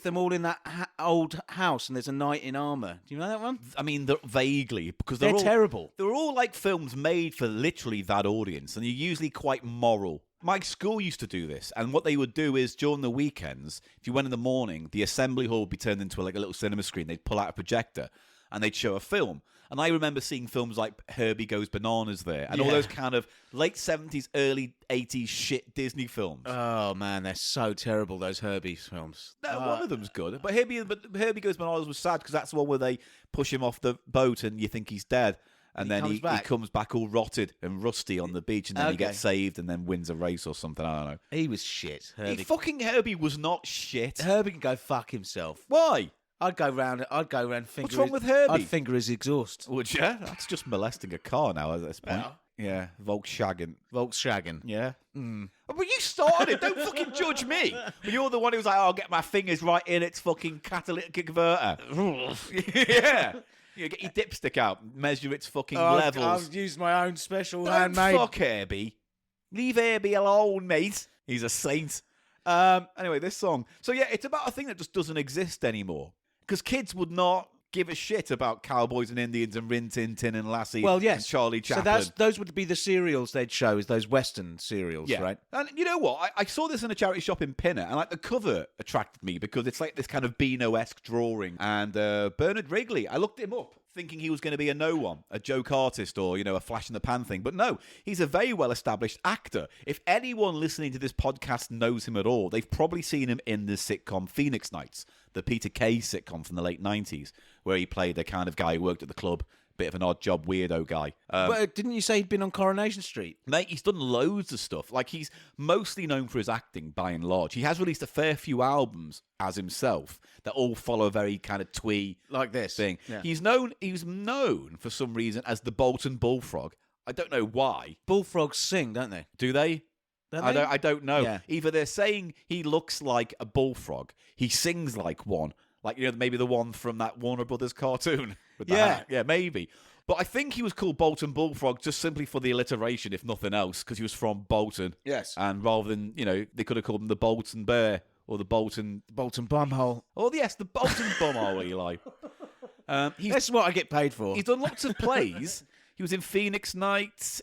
them all in that old house, and there's a knight in armour. Do you know that one? I mean, vaguely, because They're all terrible. They're all like films made for literally that audience, and they're usually quite moral. My school used to do this, and what they would do is during the weekends, if you went in the morning, the assembly hall would be turned into like a little cinema screen. They'd pull out a projector, and they'd show a film. And I remember seeing films like Herbie Goes Bananas there, and all Yeah. those kind of late 70s, early 80s shit Disney films. Oh man, they're so terrible. Those Herbie films. No, one of them's good. But Herbie Goes Bananas was sad because that's the one where they push him off the boat and you think he's dead. And then he comes back all rotted and rusty on the beach, and then he gets saved and then wins a race or something. I don't know. He was shit. Herbie. Herbie was not shit. Herbie can go fuck himself. Why? I'd go round. Finger. What's wrong with Herbie? I'd finger his exhaust. Would you? That's just molesting a car now at this point. Yeah, Volkswagen. Volkswagen. Yeah. But you started it. Don't fucking judge me. But you're the one who's like, I'll get my fingers right in its fucking catalytic converter. Yeah. You get your dipstick out, measure its fucking levels. I've used my own special Don't handmade. fuck Herbie. Leave Herbie alone, mate. He's a saint. Anyway, this song. So yeah, it's about a thing that just doesn't exist anymore. Because kids would not give a shit about cowboys and Indians and Rin Tin Tin and Lassie Well, yes. and Charlie Chaplin. So those would be the cereals they'd show, is those Western cereals, right? And you know what? I saw this in a charity shop in Pinner, and like the cover attracted me because it's like this kind of Beano-esque drawing. And Bernard Wrigley, I looked him up, thinking he was going to be a no-one, a joke artist or, you know, a flash in the pan thing. But no, he's a very well-established actor. If anyone listening to this podcast knows him at all, they've probably seen him in the sitcom Phoenix Nights, the Peter Kay sitcom from the late 90s, where he played the kind of guy who worked at the club, bit of an odd job weirdo guy. But didn't you say he'd been on Coronation Street? Mate, he's done loads of stuff. Like, he's mostly known for his acting, by and large. He has released a fair few albums as himself that all follow a very kind of twee Like this thing. Yeah. He's known for some reason as the Bolton Bullfrog. I don't know why. Bullfrogs sing, don't they? Do they? I don't know. Yeah. Either they're saying he looks like a bullfrog, he sings like one, like, you know, maybe the one from that Warner Brothers cartoon. With the hat. Yeah, maybe. But I think he was called Bolton Bullfrog just simply for the alliteration, if nothing else, because he was from Bolton. Yes. And rather than, you know, they could have called him the Bolton Bear or the Bolton Bumhole. Oh yes, the Bolton Bumhole, Eli. That's what I get paid for. He's done lots of plays. He was in Phoenix Nights.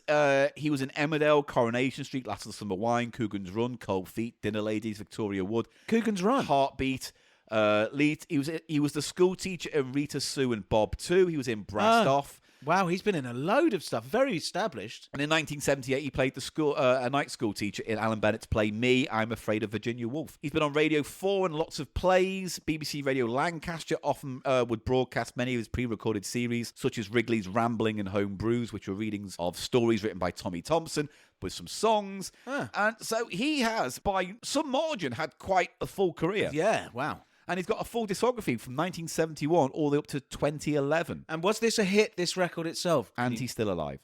He was in Emmerdale, Coronation Street, Last of the Summer Wine, Coogan's Run, Cold Feet, Dinner Ladies, Victoria Wood, Coogan's Run. Heartbeat. He was the school teacher in Rita Sue and Bob 2. He was in Brassed Off. Wow, he's been in a load of stuff. Very established. And in 1978, he played a night school teacher in Alan Bennett's play Me, I'm Afraid of Virginia Woolf. He's been on Radio 4 and lots of plays. BBC Radio Lancaster often would broadcast many of his pre-recorded series, such as Wrigley's Rambling and Home Brews, which were readings of stories written by Tommy Thompson, with some songs. And so he has, by some margin, had quite a full career. Yeah, wow. And he's got a full discography from 1971 all the way up to 2011. And was this a hit, this record itself? And he's still alive.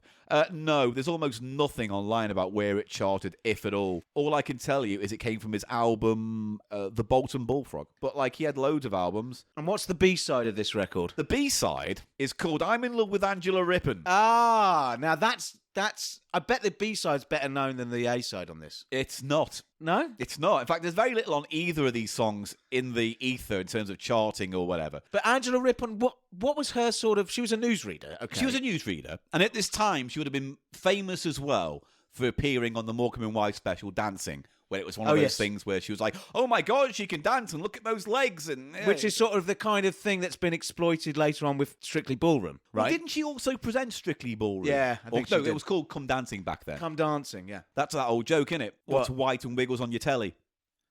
No, there's almost nothing online about where it charted, if at all. All I can tell you is it came from his album, The Bolton Bullfrog. But, like, he had loads of albums. And what's the B-side of this record? The B-side is called I'm in Love with Angela Rippon. Ah, now that's... I bet the B-side's better known than the A-side on this. It's not. No? It's not. In fact, there's very little on either of these songs in the ether in terms of charting or whatever. But Angela Rippon, what was her sort of... She was a newsreader. Okay. She was a newsreader. And at this time, she would have been famous as well for appearing on the Morecambe and Wise special Dancing, where it was one of those things where she was like, oh my God, she can dance and look at those legs. And which is sort of the kind of thing that's been exploited later on with Strictly Ballroom, right? Well, didn't she also present Strictly Ballroom? Yeah, I think she did. It was called Come Dancing back then. Come Dancing, yeah. That's that old joke, innit? What's What? white and wiggles on your telly?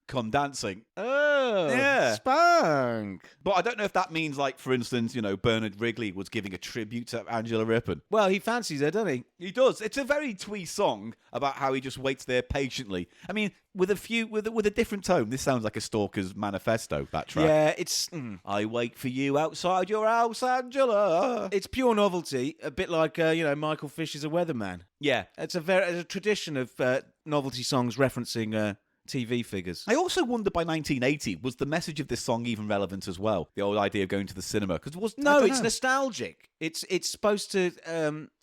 Come Dancing. Oh, Yeah. spunk. But I don't know if that means, like, for instance, you know, Bernard Wrigley was giving a tribute to Angela Rippon. Well, he fancies her, doesn't he? He does. It's a very twee song about how he just waits there patiently. I mean, with a different tone. This sounds like a stalker's manifesto, that track. Yeah, it's I wait for you outside your house, Angela. it's pure novelty, a bit like Michael Fish is a weatherman. Yeah. It's a tradition of novelty songs referencing TV figures. I also wonder by 1980, was the message of this song even relevant as well? The old idea of going to the cinema? Because It's nostalgic. It's supposed to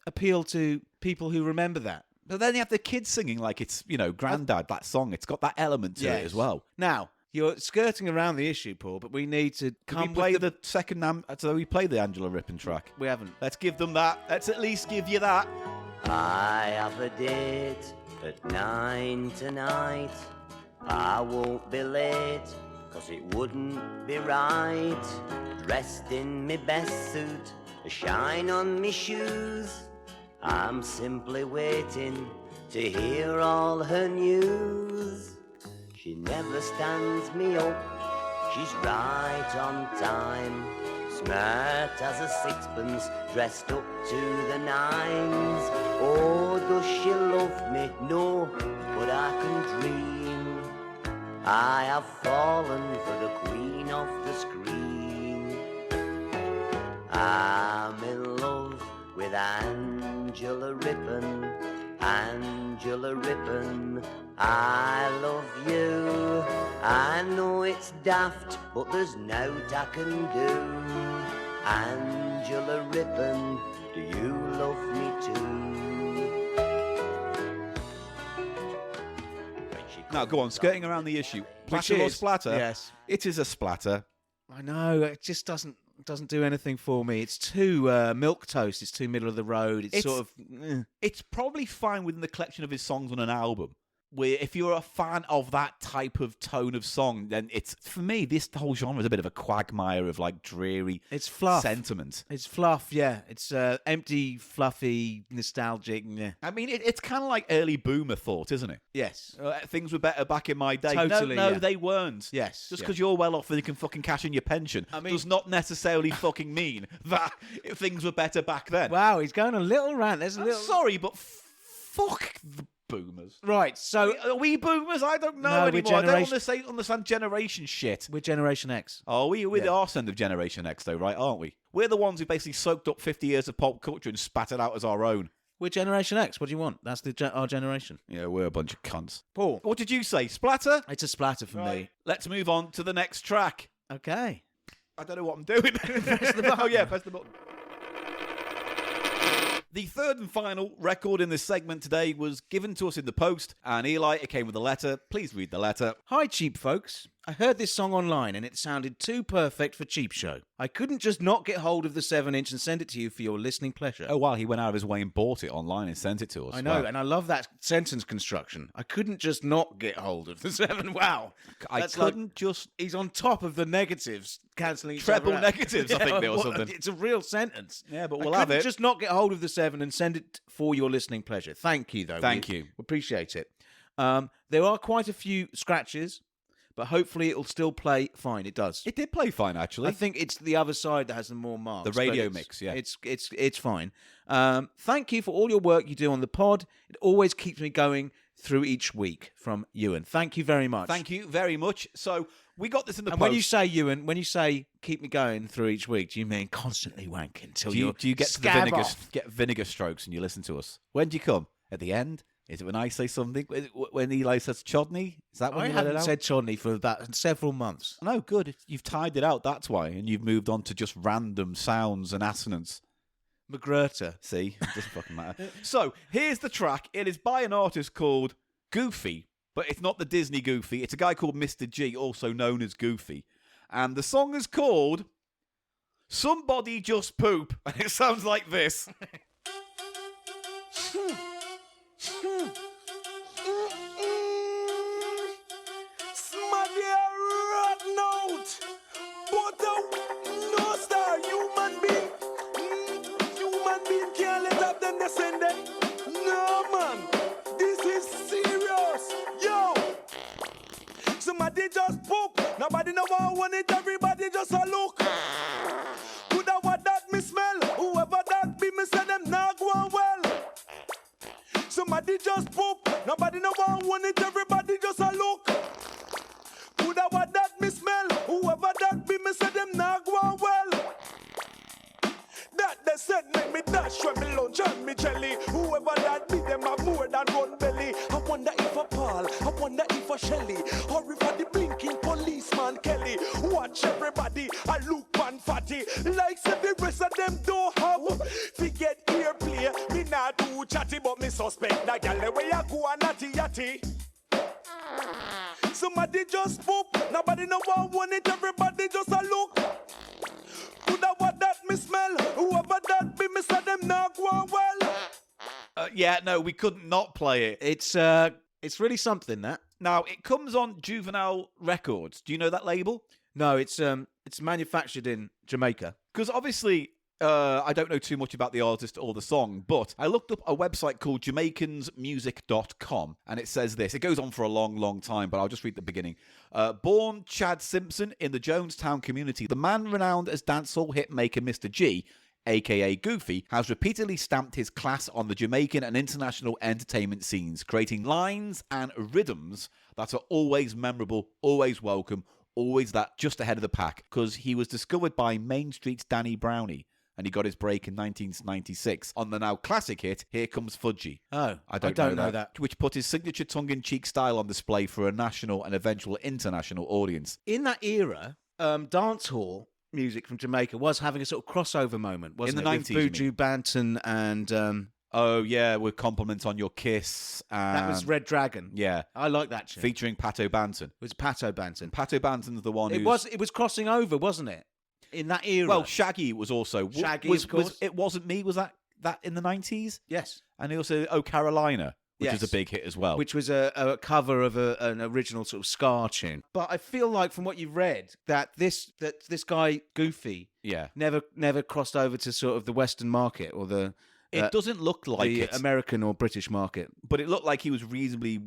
appeal to people who remember that. But then you have the kids singing like it's, Grandad, that song. It's got that element to it as well. Now, you're skirting around the issue, Paul, but we need to Can we play the second... so we play the Angela Rippon track. We haven't. Let's give them that. Let's at least give you that. I have a date at 9 tonight. I won't be late, 'cause it wouldn't be right. Dressed in me best suit, a shine on me shoes. I'm simply waiting to hear all her news. She never stands me up, she's right on time. Smart as a sixpence, dressed up to the nines. Oh, does she love me? No, but I can dream. I have fallen for the queen of the screen. I'm in love with Angela Rippon. Angela Rippon, I love you. I know it's daft, but there's nought I can do. Angela Rippon, do you love me too? Now, go on, skirting around the issue. Which Platter or is- splatter? yes. It is a splatter. I know, it just doesn't do anything for me. It's too milquetoast. It's too middle of the road. It's sort of... It's probably fine within the collection of his songs on an album. Where if you're a fan of that type of tone of song, then it's, for me, this whole genre is a bit of a quagmire of like dreary It's fluff. sentiment. It's fluff, yeah. It's empty, fluffy, nostalgic. Yeah. I mean, it's kind of like early boomer thought, isn't it? Yes. Things were better back in my day. Totally, No, yeah. they weren't. Yes, Just yeah. because you're well off and you can fucking cash in your pension does not necessarily fucking mean that things were better back then. Wow, he's going a little rant. There's a I'm little... sorry, but fuck the boomers. Right, so... Are we boomers? I don't know No, we're anymore. I don't generation- understand generation shit. We're Generation X. Oh, we're the Yeah. arse end of Generation X, though, right? Aren't we? We're the ones who basically soaked up 50 years of pop culture and spat it out as our own. We're Generation X. What do you want? That's our generation. Yeah, we're a bunch of cunts. Paul. What did you say? Splatter? It's a splatter for me. Let's move on to the next track. Okay. I don't know what I'm doing. Press the button. Oh, yeah, press the button. The third and final record in this segment today was given to us in the post, and Eli, it came with a letter. Please read the letter. Hi, cheap folks. I heard this song online and it sounded too perfect for CheapShow. I couldn't just not get hold of the 7-inch and send it to you for your listening pleasure. Oh, wow, he went out of his way and bought it online and sent it to us. I know, Wow. and I love that sentence construction. I couldn't just not get hold of the 7. Wow. I That's like- couldn't just... He's on top of the negatives, cancelling each Treble other out. negatives, I think, or well, something. It's a real sentence. Yeah, but I we'll have couldn't it. just not get hold of the 7 and send it for your listening pleasure. Thank you, though. Thank We you. Appreciate it. There are quite a few scratches, but hopefully it'll still play fine. It does. It did play fine, actually. I think it's the other side that has the more marks. The but radio it's- mix, yeah. It's fine. Thank you for all your work you do on the pod. It always keeps me going through each week. From Ewan. Thank you very much. Thank you very much. So we got this in the And post. when you say Ewan, when you say keep me going through each week, do you mean constantly wanking till do you get to the scab vinegar, off? get vinegar strokes and you listen to us? When do you come? At the end? Is it when I say something? When Eli says chodney? Is that when I you let it haven't out? said Chodney for about several months. No, good. You've tied it out, that's why. And you've moved on to just random sounds and assonance. McGurter. See? It doesn't fucking matter. So, here's the track. It is by an artist called Goofy, but it's not the Disney Goofy. It's a guy called Mr. G, also known as Goofy. And the song is called Somebody Just Poop. And it sounds like this. Somebody rotten out, but no star human being can't let up them descend them. No man, this is serious, yo. Somebody just poop, nobody no want it, everybody just a look. Coulda what that me smell, whoever that be me say them not going well. Somebody just poop, nobody no want it, everybody just a look. Coulda what that me smell, whoever that be me say them not going well. That they said make me dash when me lunch and me jelly. Whoever that be, them have more than one belly. I wonder if a Paul, I wonder if a Shelly, or if a the blinking policeman Kelly. Watch everybody, I look man fatty. Like say the rest of them don't have. Forget airplay, me not do chatty, but me suspect that gal where you go a natty yatty. Somebody just poop, nobody know want it, everybody just a look. Coulda what that me smell, whoever that be, me say them not go on well. Yeah, no, we couldn't not play it. It's really something, that. Now, it comes on Juvenile Records. Do you know that label? No, it's manufactured in Jamaica. Because obviously, I don't know too much about the artist or the song, but I looked up a website called Jamaicans.music.com, and it says this. It goes on for a long, long time, but I'll just read the beginning. Born Chad Simpson in the Jonestown community, the man renowned as dancehall hitmaker Mr. G, aka Goofy, has repeatedly stamped his class on the Jamaican and international entertainment scenes, creating lines and rhythms that are always memorable, always welcome, always that just ahead of the pack, because he was discovered by Main Street's Danny Brownie, and he got his break in 1996 on the now classic hit, Here Comes Fudgy. Oh, I don't know that. Which put his signature tongue-in-cheek style on display for a national and eventual international audience. In that era, dancehall music from Jamaica was having a sort of crossover moment, wasn't In the it? 90s, With Buju Banton and Oh, yeah, with Compliments on Your Kiss. And, that was Red Dragon. Yeah. I like that tune. Featuring Pato Banton. It was Pato Banton. Pato Banton's the one It was crossing over, wasn't it? In that era. Well, Shaggy was also... Shaggy, of course. It Wasn't Me, was that in the 90s? Yes. And also Oh Carolina, which Yes. is a big hit as well. Which was a cover of an original sort of ska tune. But I feel like from what you've read that this guy Goofy Yeah. never crossed over to sort of the Western market or the It doesn't look like the it, American or British market. but it looked like he was reasonably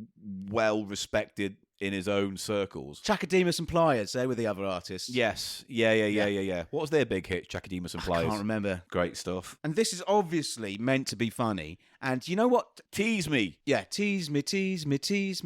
well respected in his own circles. Chakademus and Pliers, they were the other artists. Yes. Yeah. What was their big hit? Chakademus and I Pliers. can't remember. Great stuff. And this is obviously meant to be funny. And you know what? Tease Me. Yeah, tease me,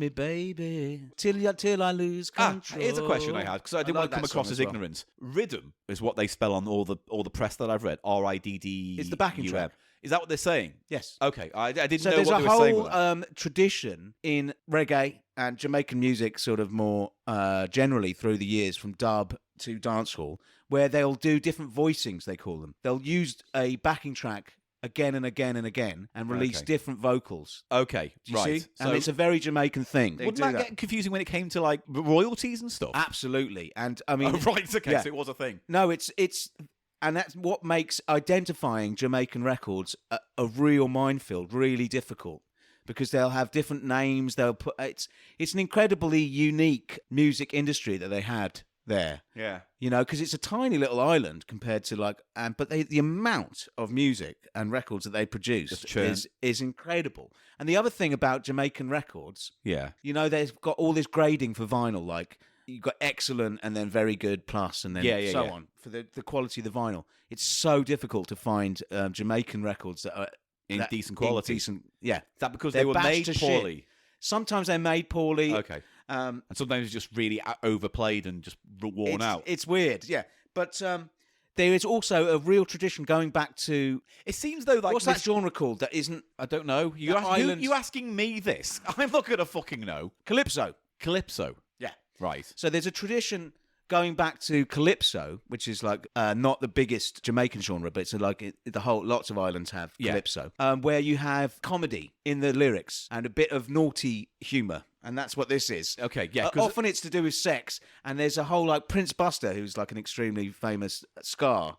baby, till I lose control. Here's a question I had, because I didn't want to come across as ignorance. Rhythm is what they spell on all the press that I've read. RIDD. It's the backing track. Is that what they're saying? Yes. Okay, I didn't So know there's what a they were saying. whole with that. tradition in reggae and Jamaican music, sort of more generally through the years, from dub to dancehall, where they'll do different voicings. They call them. They'll use a backing track again and again and again, and release Okay. different vocals. Okay, Do you right. see? And it's a very Jamaican thing. They Wouldn't do that that get confusing when it came to like royalties and stuff? Absolutely. And I mean, Oh, right. Okay, yeah. so it was a thing. No, it's and that's what makes identifying Jamaican records a real minefield, really difficult, because they'll have different names. They'll put it's an incredibly unique music industry that they had there. Yeah. You know, because it's a tiny little island compared to but the amount of music and records that they produce Just churn. is incredible. And the other thing about Jamaican records, Yeah. you know, they've got all this grading for vinyl, like you've got excellent and then very good plus and then so yeah. on for the quality of the vinyl. It's so difficult to find Jamaican records that are In decent quality. Is that because They're they were bashed made to shit. poorly? Sometimes they're made poorly. Okay. And sometimes it's just really overplayed and just worn out. It's weird, yeah. But there is also a real tradition going back to... It seems though like what's that genre called that isn't... I don't know. You asking me this? I'm not gonna fucking know. Calypso. Calypso. Yeah. Right. So there's a tradition going back to calypso, which is like not the biggest Jamaican genre, but it's lots of islands have calypso, where you have comedy in the lyrics and a bit of naughty humour. And that's what this is. Okay, yeah. 'Cause often it's to do with sex, and there's a whole like Prince Buster, who's like an extremely famous ska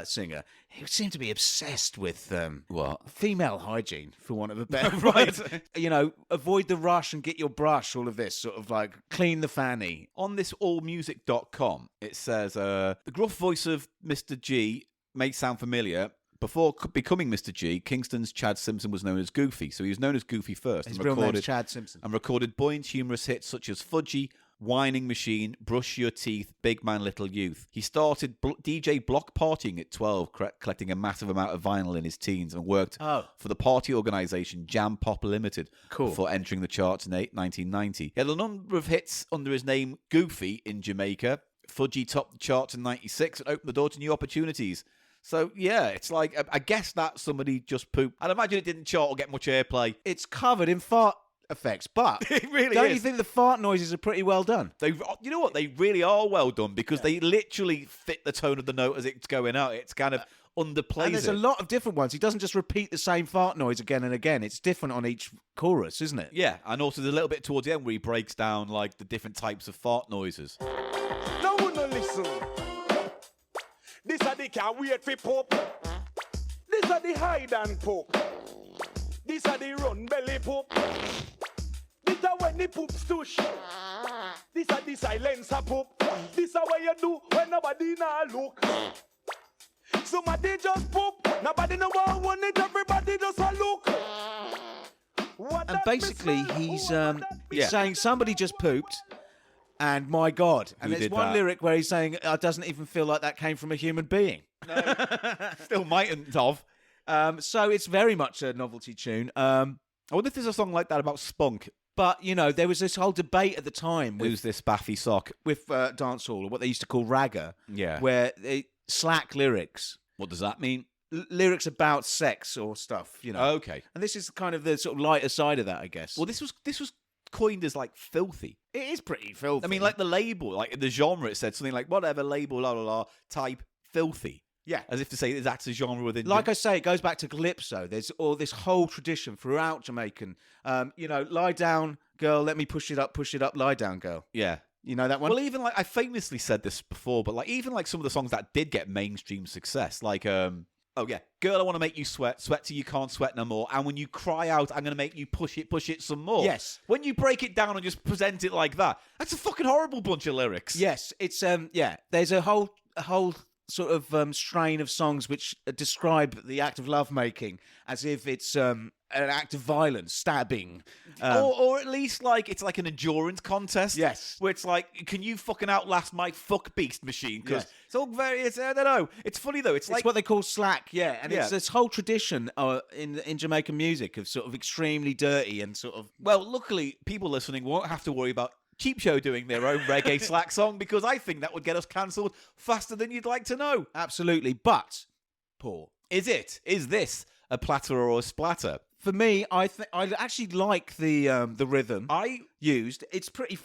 singer. He seemed to be obsessed with What? female hygiene, for want of a better Right. word. You know, avoid the rush and get your brush. All of this sort of like clean the fanny. On this allmusic.com, it says the gruff voice of Mr. G may sound familiar. Before becoming Mr. G, Kingston's Chad Simpson was known as Goofy, so he was known as Goofy first. His and real recorded, name's Chad Simpson. And recorded buoyant, humorous hits such as Fudgy, Whining Machine, Brush Your Teeth, Big Man, Little Youth. He started DJ block partying at 12, collecting a massive amount of vinyl in his teens, and worked for the party organisation Jam Pop Limited before entering the charts in 1990. He had a number of hits under his name Goofy in Jamaica. Fudgy topped the charts in 96 and opened the door to new opportunities. So, yeah, it's like, I guess that somebody just pooped. I'd imagine it didn't chart or get much airplay. It's covered in fart effects, but It really don't is. you think the fart noises are pretty well done? You know what? They really are well done because they literally fit the tone of the note as it's going out. It's kind of underplays And there's it. a lot of different ones. He doesn't just repeat the same fart noise again and again. It's different on each chorus, isn't it? Yeah, and also there's a little bit towards the end where he breaks down like the different types of fart noises. Now we no listen. This a the can wait for pop. This a the hide and poke. This a the run belly pop. This a when the poop stush. This a the silencer pop. This a what you do when nobody nah look. Somebody just poop. Nobody no want it. Everybody just a look. What And that basically, smell? he's What that Yeah. saying somebody just pooped, and my God. And Who there's did one that? lyric where he's saying, "I doesn't even feel like that came from a human being." Still mightn't have. So it's very much a novelty tune. I wonder if there's a song like that about spunk. But you know, there was this whole debate at the time Who's this Baffy sock? with dancehall, or what they used to call ragga, Yeah. where they slack lyrics, What does that mean? lyrics about sex or stuff, you know. Okay. And this is kind of the sort of lighter side of that, I guess. Well, this was coined as like filthy. it is pretty filthy. I mean, like the label, like in the genre, it said something like whatever label, la la la, type filthy. yeah. As if to say that's a genre within. Like I say, it goes back to Calypso. There's all this whole tradition throughout Jamaican. You know, lie down, girl, let me push it up, lie down, girl. yeah. You know that one? Well, even like I famously said this before, but like even like some of the songs that did get mainstream success, like oh yeah, girl, I want to make you sweat till you can't sweat no more, and when you cry out, I'm gonna make you push it some more. Yes. When you break it down and just present it like that, that's a fucking horrible bunch of lyrics. Yes, it's yeah. There's a whole sort of strain of songs which describe the act of lovemaking as if it's an act of violence, stabbing. Or at least like it's like an endurance contest. Yes. Where it's like, can you fucking outlast my fuck beast machine? Because Yes. it's all very, I don't know. It's funny though. It's It's like what they call slack, yeah, and Yeah. it's this whole tradition in Jamaican music of sort of extremely dirty and sort of well, luckily people listening won't have to worry about Cheap Show doing their own reggae slack song because I think that would get us cancelled faster than you'd like to know. absolutely. But Paul, Is this a platter or a splatter? for me, I actually like the rhythm I used. It's pretty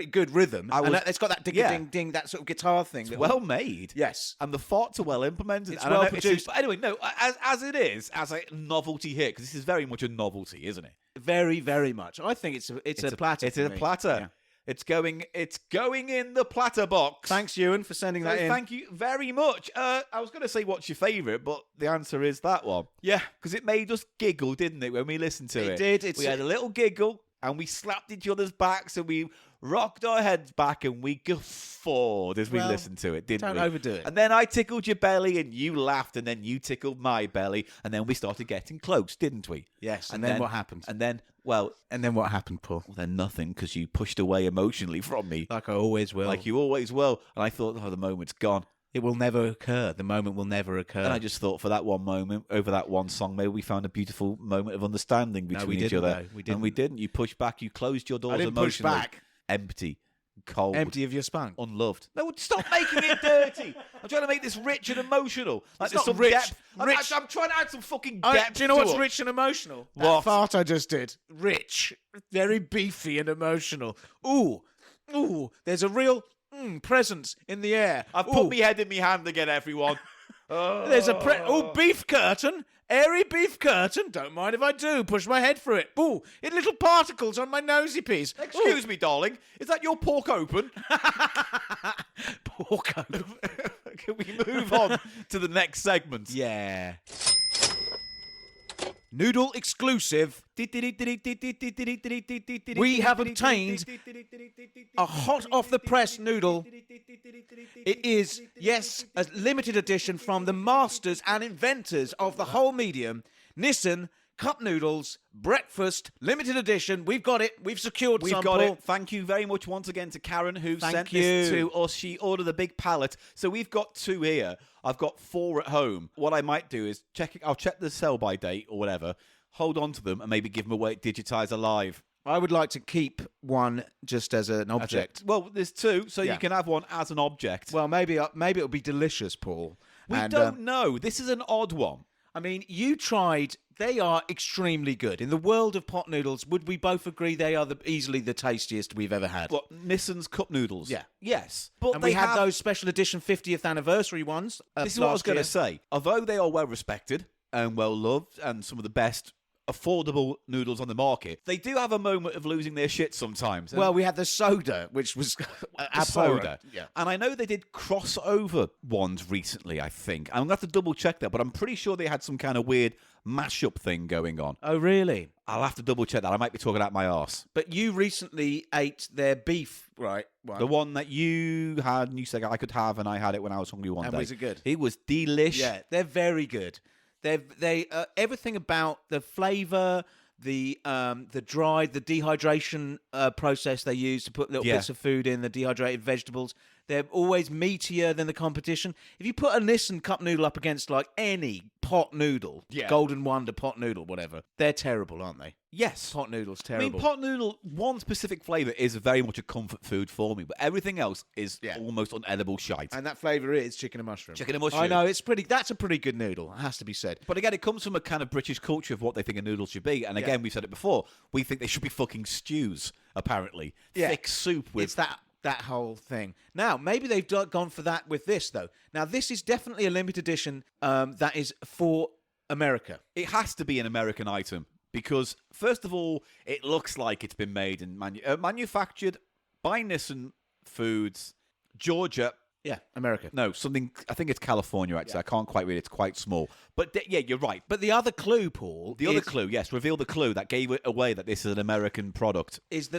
good rhythm. I And was- it's got that ding yeah. ding ding, that sort of guitar thing. it's well made. yes. And the farts are well implemented. It's And I well know produced. but anyway, no, as it is, as a novelty hit, because this is very much a novelty, isn't it? Very, very much. I think it's a platter. It's for a me. platter. Yeah. It's going in the platter box. Thanks, Ewan, for sending that in. Thank you very much. I was going to say what's your favourite, but the answer is that one. Yeah. Because it made us giggle, didn't it, when we listened to it? It did. It's- we had a little giggle, and we slapped each other's backs, and we rocked our heads back, and we guffawed as we Well, listened to it, didn't don't we? overdo it. And then I tickled your belly, and you laughed, and then you tickled my belly, and then we started getting close, didn't we? Yes. And then what happened? And then, well, And then what happened, Paul? then nothing, because you pushed away emotionally from me. Like I always will. Like you always will. And I thought, oh, the moment's gone. It will never occur. The moment will never occur. And I just thought for that one moment, over that one song, maybe we found a beautiful moment of understanding between we each didn't, other. though. We And we didn't. You pushed back. You closed your doors I didn't push emotionally. back. Empty. Cold. Empty of your spunk. Unloved. No, stop making it dirty. I'm trying to make this rich and emotional. Like It's there's not some rich. depth. Rich. I'm trying to add some fucking depth. Do you know to what's it. rich and emotional? What? That fart I just did. Rich. Very beefy and emotional. Ooh. There's a real presence in the air. I've Ooh. put my head in my hand again, everyone. There's a beef curtain. Airy beef curtain. Don't mind if I do. Push my head through it. Ooh, it little particles on my nosy piece. Excuse me, darling. Is that your pork open? Pork open. Can we move on to the next segment? Yeah. Noodle exclusive. We have obtained a hot off the press noodle. It is, yes, a limited edition from the masters and inventors of the whole medium, Nissin Cup Noodles Breakfast Limited Edition. We've got it. We've secured We've some, got Paul. it. Thank you very much once again to Karen who Thank sent this you. to us. She ordered a big pallet. So we've got 2 here. I've got 4 at home. What I might do is I'll check the sell by date or whatever, hold on to them and maybe give them away digitized alive. I would like to keep one just as an object. Well, there's 2, so Yeah. you can have one as an object. Well, maybe it'll be delicious, Paul. We And, don't know. This is an odd one. I mean, you tried. They are extremely good. In the world of pot noodles, would we both agree they are easily the tastiest we've ever had? What, Nissin's cup noodles? Yeah. Yes. But And they we had have those special edition 50th anniversary ones. This is what I was going to to say. Although they are well respected and well loved and some of the best affordable noodles on the market, they do have a moment of losing their shit sometimes. And Well, we had the soda, which was the abhorrent. soda. Yeah. And I know they did crossover ones recently, I think. I'm going to have to double check that, but I'm pretty sure they had some kind of weird mashup thing going on. Oh, really? I'll have to double check that. I might be talking out my arse. But you recently ate their beef, right? The one that you had and you said I could have, and I had it when I was hungry one And day. was it good? It was delish. Yeah, they're very good. They everything about the flavour, the dehydration process they use to put little Yeah. bits of food in, the dehydrated vegetables. They're always meatier than the competition. If you put a Nissin cup noodle up against like any pot noodle, Yeah. Golden Wonder pot noodle, whatever, they're terrible, aren't they? Yes. Pot noodles I terrible. mean, pot noodle, one specific flavour is very much a comfort food for me, but everything else is Yeah. almost unedible shite. and that flavour is chicken and mushroom. Chicken and mushroom. I know, it's pretty. That's a pretty good noodle. It has to be said. But again, it comes from a kind of British culture of what they think a noodle should be. And again, we've said it before, we think they should be fucking stews, apparently. Yeah. Thick soup with... It's that whole thing. Now, maybe they've gone for that with this, though. Now, this is definitely a limited edition that is for America. It has to be an American item because, first of all, it looks like it's been made and manufactured by Nissin Foods, Georgia. Yeah, America. No, something. I think it's California. Actually, I can't quite read. It's quite small. But yeah, you're right. But the other clue, Paul, The other clue, yes, reveal the clue that gave it away that this is an American product. is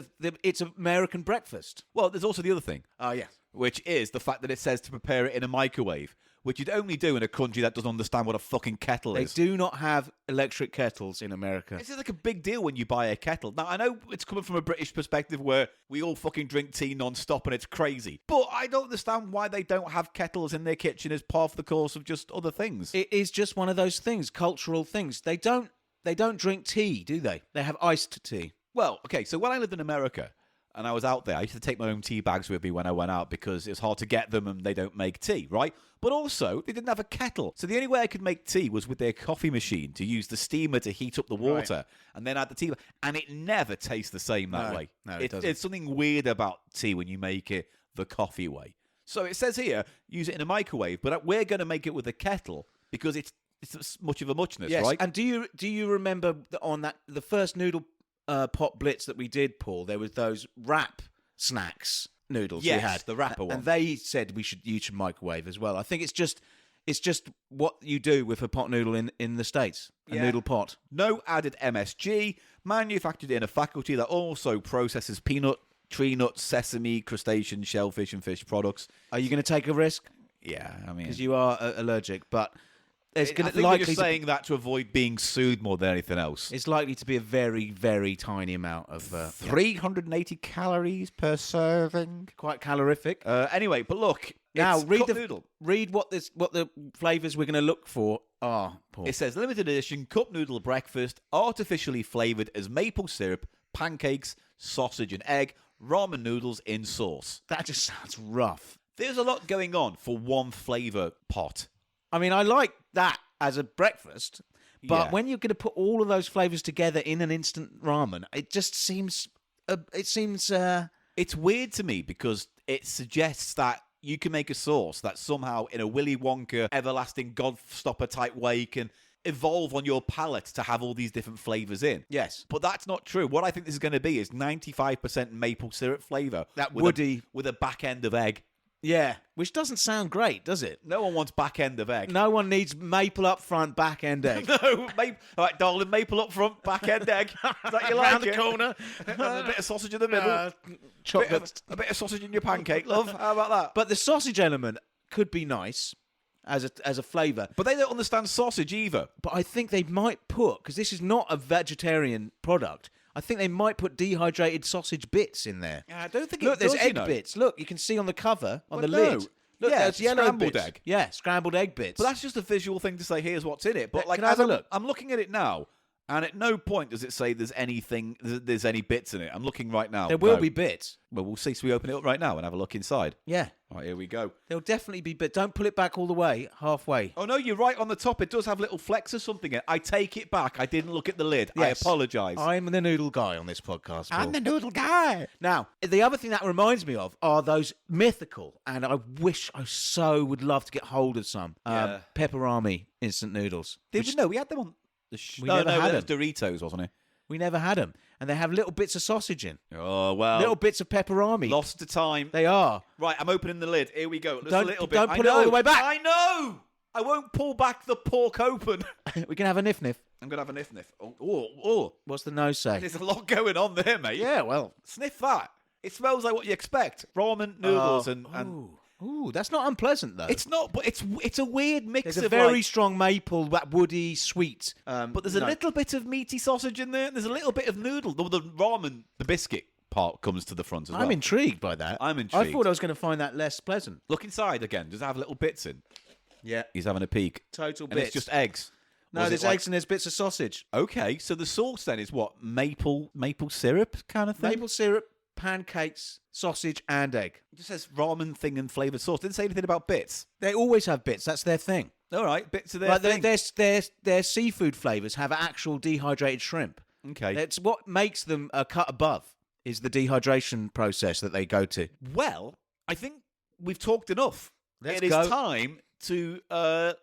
it's American breakfast. Well, there's also the other thing, Oh, yeah. which is the fact that it says to prepare it in a microwave, which you'd only do in a country that doesn't understand what a fucking kettle They is. do not have electric kettles in America. This is like a big deal when you buy a kettle. Now, I know it's coming from a British perspective where we all fucking drink tea non-stop and it's crazy. But I don't understand why they don't have kettles in their kitchen as part of the course of just other things. It is just one of those things, cultural things. They don't drink tea, do they? They have iced tea. Well, okay, so when I lived in America and I was out there, I used to take my own tea bags with me when I went out because it's hard to get them and they don't make tea, right? But also, they didn't have a kettle. So the only way I could make tea was with their coffee machine to use the steamer to heat up the water and then add the tea. And it never tastes the same that way. No, it doesn't. It's something weird about tea when you make it the coffee way. So it says here, use it in a microwave, but we're going to make it with a kettle because it's much of a muchness, Yes. right? And do you remember the first noodle pot blitz that we did, Paul? There was those wrap snacks noodles Yes, we had, the wrapper and one. they said you should microwave as well. I think it's just what you do with a pot noodle in the States, a Yeah. noodle pot. No added MSG, manufactured in a faculty that also processes peanut, tree nuts, sesame, crustacean, shellfish, and fish products. Are you going to take a risk? Yeah, I mean, Because you are allergic, but it's I going think to they're just saying that to avoid being sued more than anything else. it's likely to be a very, very tiny amount of 380 calories per serving. quite calorific. Anyway, but look, Now it's read cup the noodle. read what the flavors we're going to look for are, Paul. It says limited edition cup noodle breakfast, artificially flavored as maple syrup, pancakes, sausage and egg, ramen noodles in sauce. That just sounds rough. There's a lot going on for one flavor pot. I mean, I like that as a breakfast, but Yeah. when you're going to put all of those flavors together in an instant ramen, it just seems. It's weird to me because it suggests that you can make a sauce that somehow, in a Willy Wonka, everlasting Godstopper type way, can evolve on your palate to have all these different flavors in. Yes. But that's not true. What I think this is going to be is 95% maple syrup flavor. That with woody- with a back end of egg. Yeah, which doesn't sound great, does it? No one wants back end of egg. No one needs maple up front, back end egg. No, maple. All right, darling, maple up front, back end egg. Is that you like Round the it? corner. And a bit of sausage in the middle. Chocolate. A bit of sausage in your pancake, love. How about that? But the sausage element could be nice as a flavour. But they don't understand sausage either. But I think they might put, because this is not a vegetarian product, I think they might put dehydrated sausage bits in there. I don't think Look, it there's does, you egg know. bits. Look, you can see on the cover, on the Well, no. lid. Look, Yeah, there's yellow scrambled bits. egg. Yeah, scrambled egg bits. But that's just a visual thing to say, here's what's in it. But Yeah, like, can I have as a look? I'm looking at it now, And at no point does it say there's any bits in it. I'm looking right now. There will No. be bits. Well, we'll see. So we open it up right now and have a look inside. Yeah. All right, here we go. There'll definitely be bits. Don't pull it back all the way. Halfway. Oh, no, you're right on the top. It does have little flecks or something in it. I take it back. I didn't look at the lid. I Yes. apologise. I'm the noodle guy on this podcast. Paul. noodle guy. Now, the other thing that reminds me of are those mythical, and I wish I so would love to get hold of some, Yeah. pepperami instant noodles. Did we know? We had them on the We never had it was Doritos, wasn't it? We never had them. And they have little bits of sausage in. Oh, well. Little bits of pepperami. Lost to time. They are. Right, I'm opening the lid. Here we go. Just Don't- a little bit. don't I put it all know. the way back. I know. I won't pull back the pork open. We can have a niff-niff. I'm going to have a niff-niff. Oh. What's the nose say? There's a lot going on there, mate. Yeah, well. Sniff that. It smells like what you expect. Ramen, noodles, and Ooh, that's not unpleasant, though. it's not, but it's a weird mix There's a of very like, strong maple, that woody, sweet. but there's a little bit of meaty sausage in there. And there's a little bit of noodle. The ramen, the biscuit part comes to the front as well. I'm intrigued by that. I'm I intrigued. thought I was going to find that less pleasant. Look inside again. Does it have little bits in? Yeah. He's having a peek. Total And bits. it's just eggs. No, Was it there's like- eggs and there's bits of sausage. Okay, so the sauce then is what? Maple syrup kind of thing? Maple syrup, pancakes, sausage, and egg. It just says ramen thing and flavoured sauce. Didn't say anything about bits. They always have bits. That's their thing. All right, bits of their Like thing. their seafood flavors have actual dehydrated shrimp. Okay. That's what makes them a cut above. Is the dehydration process that they go to. Well, I think we've talked enough. Let's It is go. time to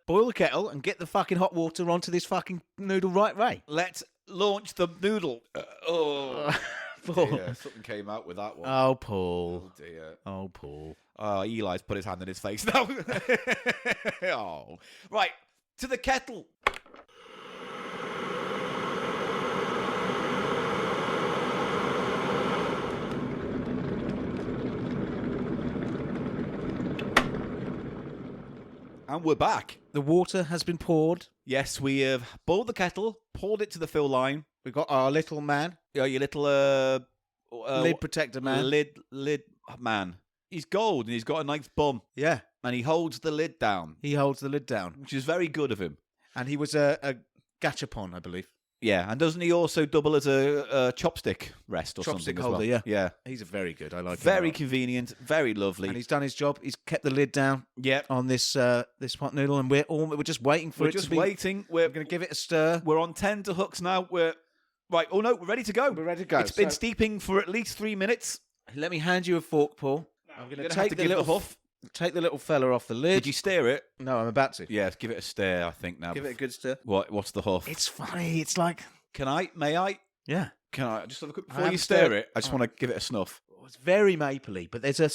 Boil the kettle and get the fucking hot water onto this fucking noodle right way. let's launch the noodle. Oh, Paul. dear, something came out with that one. Oh, Paul. Oh dear. Oh, Paul. Oh, Eli's put his hand in his face now. Oh, right to the kettle. And we're back. The water has been poured. Yes, we have boiled the kettle, poured it to the fill line. We've got our little man, Your little lid protector man. lid man. He's gold and he's got a nice bum, Yeah, and he holds the lid down, he holds the lid down. which is very good of him. And he was a gachapon, I believe. Yeah, and doesn't he also double as a chopstick rest or Chopstick something as holder, well? yeah. Yeah. He's a very good. I like him a Very lot. convenient, very lovely. And he's done his job. He's kept the lid down Yep. on this this pot noodle, and we're just waiting for We're it just to be. waiting. We're going to give it a stir. We're on tender hooks now. We're right. Oh no, we're ready to go. We're ready to go. It's been So- steeping for at least 3 minutes. Let me hand you a fork, Paul. I'm You're going gonna have to take the give it a little huff. Take the little fella off the lid. Did you stir it? No, I'm about to. Yeah, give it a stir. I think now. Give it a good stir. What's the huff? It's funny. It's like Can I? May I? yeah. Can I just have a quick I before you haven't stir stirred. it? I just want to give it a snuff. It's very mapley, but there's a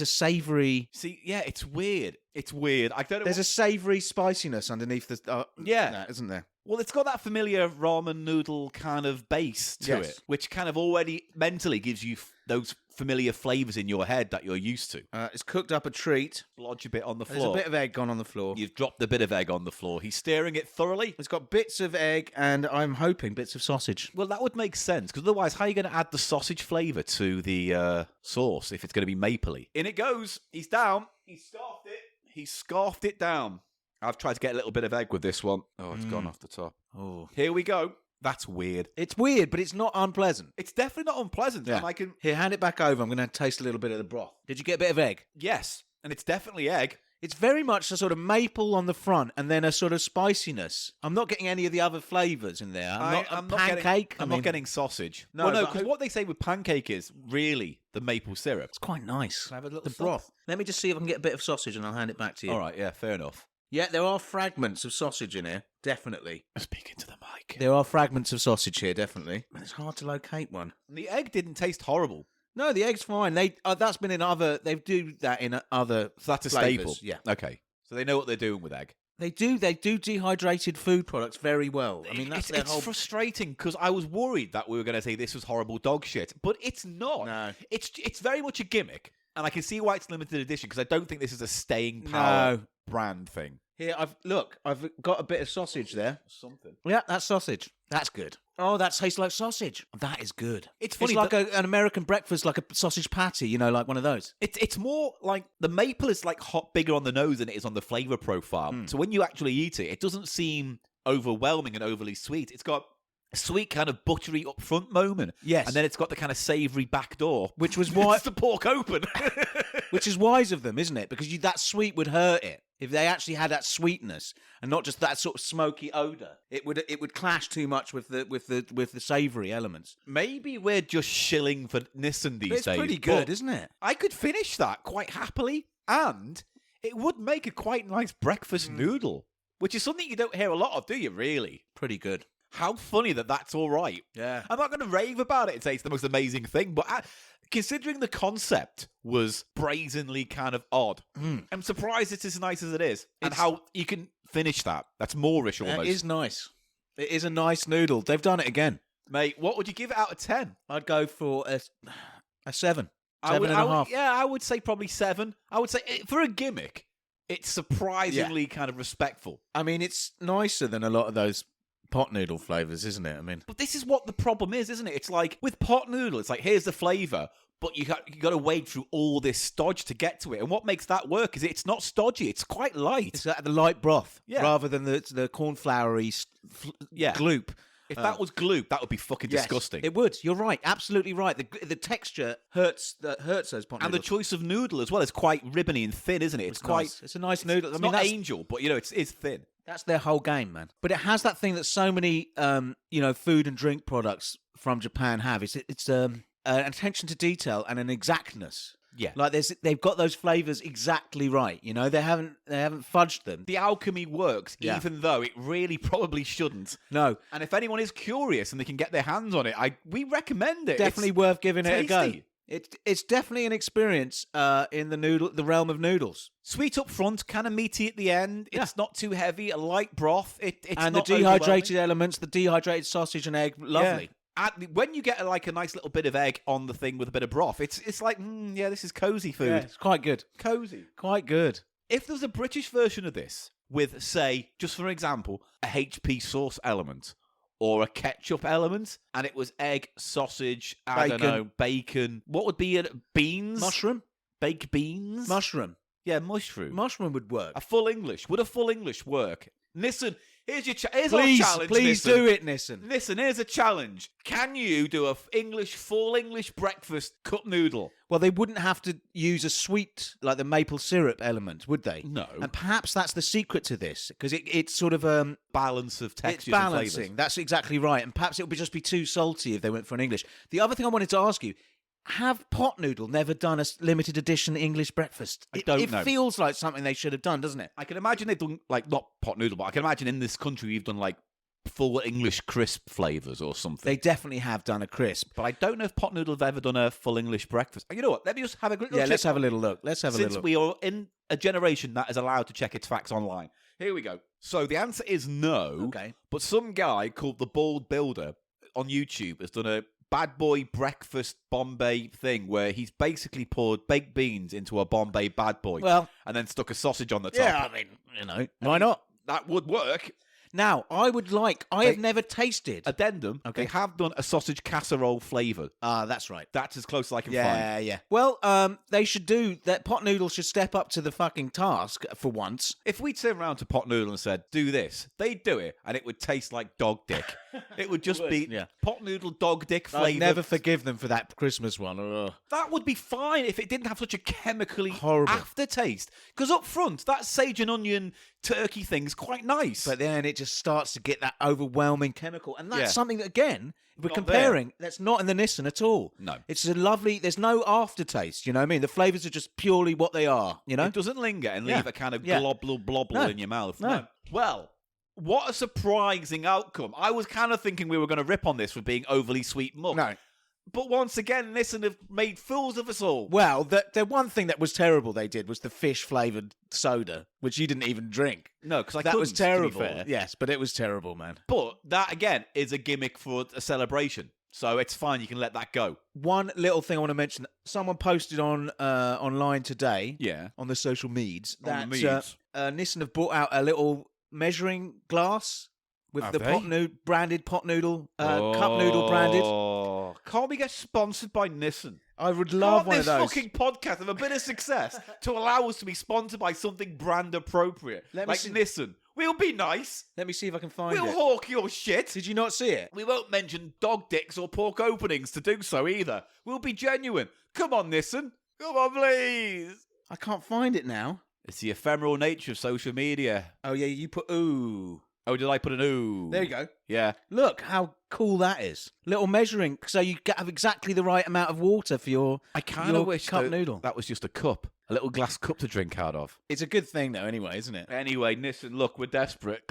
savoury. See, yeah, it's weird. It's weird. I don't know. There's a savoury spiciness underneath the. Yeah. that, isn't there? Well, it's got that familiar ramen noodle kind of base to Yes. it, which kind of already mentally gives you those familiar flavours in your head that you're used to. It's cooked up a treat. Lodge a bit on the There's floor. a bit of egg gone on the floor. You've dropped a bit of egg on the floor. He's stirring it thoroughly. It's got bits of egg and I'm hoping bits of sausage. Well, that would make sense, because otherwise, how are you going to add the sausage flavour to the sauce if it's going to be mapley? In it goes. He's down. He's scarfed it. He's scarfed it down. I've tried to get a little bit of egg with this one. Oh, it's gone off the top. Oh, Here we go. That's weird. it's weird, but it's not unpleasant. It's definitely not unpleasant. Yeah. And I can... Here, hand it back over. I'm going to taste a little bit of the broth. Did you get a bit of egg? Yes. And it's definitely egg. It's very much a sort of maple on the front and then a sort of spiciness. I'm not getting any of the other flavours in there. I'm not pancake. I'm not getting sausage. No, well, no, but because what they say with pancake is really the maple syrup. It's quite nice. Can I have a little the sup? broth. Let me just see if I can get a bit of sausage and I'll hand it back to you. All right, yeah, fair enough. Yeah, there are fragments of sausage in here. Definitely. Speaking to the mic. There are fragments of sausage here, definitely. And it's hard to locate one. The egg didn't taste horrible. No, the egg's fine. That's been in other. They do that in other. So that's a flavours, staple. Yeah, Okay. So they know what they're doing with egg. they do. They do dehydrated food products very well. I mean, that's their it's whole. frustrating because I was worried that we were going to say this was horrible dog shit, but it's not. No. It's very much a gimmick, and I can see why it's limited edition because I don't think this is a staying power No. brand thing. Here, I've got a bit of sausage there. Something. Yeah, that's sausage. That's good. Oh, that tastes like sausage. That is good. It's funny like an American breakfast, like a sausage patty. You know, like one of those. It's more like the maple is like hot bigger on the nose than it is on the flavor profile. So when you actually eat it, it doesn't seem overwhelming and overly sweet. It's got sweet kind of buttery upfront moment. Yes. And then it's got the kind of savoury back door. Which was why, It's the pork open. which is wise of them, isn't it? Because that sweet would hurt it. If they actually had that sweetness and not just that sort of smoky odor, it would clash too much with the savoury elements. Maybe we're just shilling for Nissin these But it's days. pretty good, but isn't it? I could finish that quite happily, and it would make a quite nice breakfast noodle, which is something you don't hear a lot of, do you, really? Pretty good. How funny that that's all right. Yeah. I'm not going to rave about it and say it's the most amazing thing, but considering the concept was brazenly kind of odd, I'm surprised it's as nice as it is. And how you can finish that. That's Moorish almost. It is nice. It is a nice noodle. They've done it again. Mate, what would you give it out of 10? I'd go for a 7. I would, 7.5. yeah, I would say probably 7. I would say, for a gimmick, it's surprisingly kind of respectful. I mean, it's nicer than a lot of those pot noodle flavours, isn't it? I mean, But this is what the problem is, isn't it? It's like, with pot noodle, it's like, here's the flavour, but you got to wade through all this stodge to get to it. And what makes that work is it's not stodgy. It's quite light. it's the light broth Yeah. rather than the cornfloury gloop. If that was gloop, that would be fucking Yes, disgusting. It would. You're right. Absolutely right. The texture hurts those pot And the noodles. choice of noodle as well is quite ribbony and thin, isn't it? It's quite... nice. It's a nice noodle. It's I mean, not that's, angel, but, you know, it's thin. that's their whole game, man. But it has that thing that so many, food and drink products from Japan have. It's an attention to detail and an exactness. Yeah. Like they've got those flavors exactly right. You know, they haven't fudged them. The alchemy works, Yeah. even though it really probably shouldn't. No, And if anyone is curious and they can get their hands on it, we recommend it. definitely It's worth giving it a go. tasty. It's definitely an experience in the realm of noodles. Sweet up front, kind of meaty at the end. It's not too heavy, a light broth. It's And the not dehydrated elements, the dehydrated sausage and egg, lovely. overwhelming. And when you get a nice little bit of egg on the thing with a bit of broth, it's like, yeah, this is cozy food. Yeah, it's quite good. Cozy. Quite good. If there's a British version of this with, say, just for example, a HP sauce element or a ketchup element, and it was egg, sausage, I don't Bacon. know, bacon, what would be it? Beans? Mushroom? Baked beans? Mushroom. Yeah, mushroom. Mushroom would work. A full English. Would a full English work? Nissan, here's Please, our challenge, please Nissan. do it, Nissan. Listen, here's a challenge. Can you do a full English breakfast cup noodle? Well, they wouldn't have to use a sweet, like the maple syrup element, would they? No. And perhaps that's the secret to this, because it's sort of Balance of it's textures and flavours. balancing. That's exactly right. And perhaps it would just be too salty if they went for an English. The other thing I wanted to ask you, have Pot Noodle never done a limited edition English breakfast? I don't know. It feels like something they should have done, doesn't it? I can imagine they've done, not pot noodle, but I can imagine in this country we've done, full English crisp flavours or something. They definitely have done a crisp. But I don't know if pot noodle have ever done a full English breakfast. You know what? Let me just have a little Yeah, check. let's have a little look. Let's have a Since little look. we are in a generation that is allowed to check its facts online. Here we go. So the answer is no. Okay. But some guy called the Bald Builder on YouTube has done a bad boy breakfast Bombay thing where he's basically poured baked beans into a Bombay bad boy. Well- and then stuck a sausage on the top. Yeah, I mean, why not? That would work. Now, I have never tasted. Addendum, Okay. they have done a sausage casserole flavour. That's right. That's as close as I can find. Yeah, yeah. Well, they should do that. Pot Noodle should step up to the fucking task for once. If we turned around to Pot Noodle and said, do this, they'd do it, and it would taste like dog dick. It would just be yeah. Pot Noodle dog dick I'd flavour. never forgive them for that Christmas one. Ugh. That would be fine if it didn't have such a chemically Horrible. aftertaste. Because up front, that sage and onion turkey thing's quite nice. But then it just starts to get that overwhelming chemical. And that's Yeah. something that, again, if we're Not comparing, that's not in the Nissin at all. No. It's a lovely, there's no aftertaste, you know what I mean? The flavours are just purely what they are, you know? It doesn't linger and leave Yeah. a kind of Yeah. globble No. in your mouth. No. Well, what a surprising outcome. I was kind of thinking we were going to rip on this for being overly sweet muck. No. But once again, Nissan have made fools of us all. Well, the one thing that was terrible they did was the fish-flavoured soda, which you didn't even drink. No, because That was couldn't, to be terrible. fair. Yes, but it was terrible, man. But that, again, is a gimmick for a celebration. So it's fine. You can let that go. One little thing I want to mention. Someone posted on online today Yeah. on the social meds that On the meds. Nissan have brought out a little measuring glass with Have the they? branded pot noodle, cup noodle branded. Can't we get sponsored by Nissan? I would love Can't one this of those. fucking podcast have a bit of success to allow us to be sponsored by something brand appropriate? Let me Like see- Nissan. We'll be nice. Let me see if I can find We'll it. hawk your shit. Did you not see it? We won't mention dog dicks or pork openings to do so either. We'll be genuine. Come on, Nissin. Come on, please. I can't find it now. It's the ephemeral nature of social media. Oh, yeah, you put ooh. Oh, did I put an ooh? There you go. Yeah. Look how cool that is. Little measuring, so you have exactly the right amount of water for your I kind your of wish cup though, noodle. that was just a cup. A little glass cup to drink out of. It's a good thing, though, anyway, isn't it? Anyway, Nissin, look, we're desperate.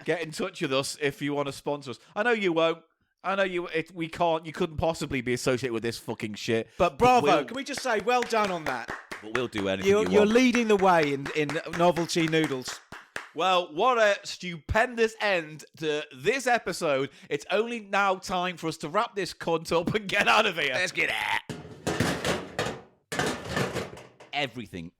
Get in touch with us if you want to sponsor us. I know you won't. I know we can't. You couldn't possibly be associated with this fucking shit. But bravo! we'll- Can we just say well done on that? But we'll do anything You're you want. leading the way in novelty noodles. Well, what a stupendous end to this episode. It's only now time for us to wrap this cunt up and get out of here. Let's get out. Everything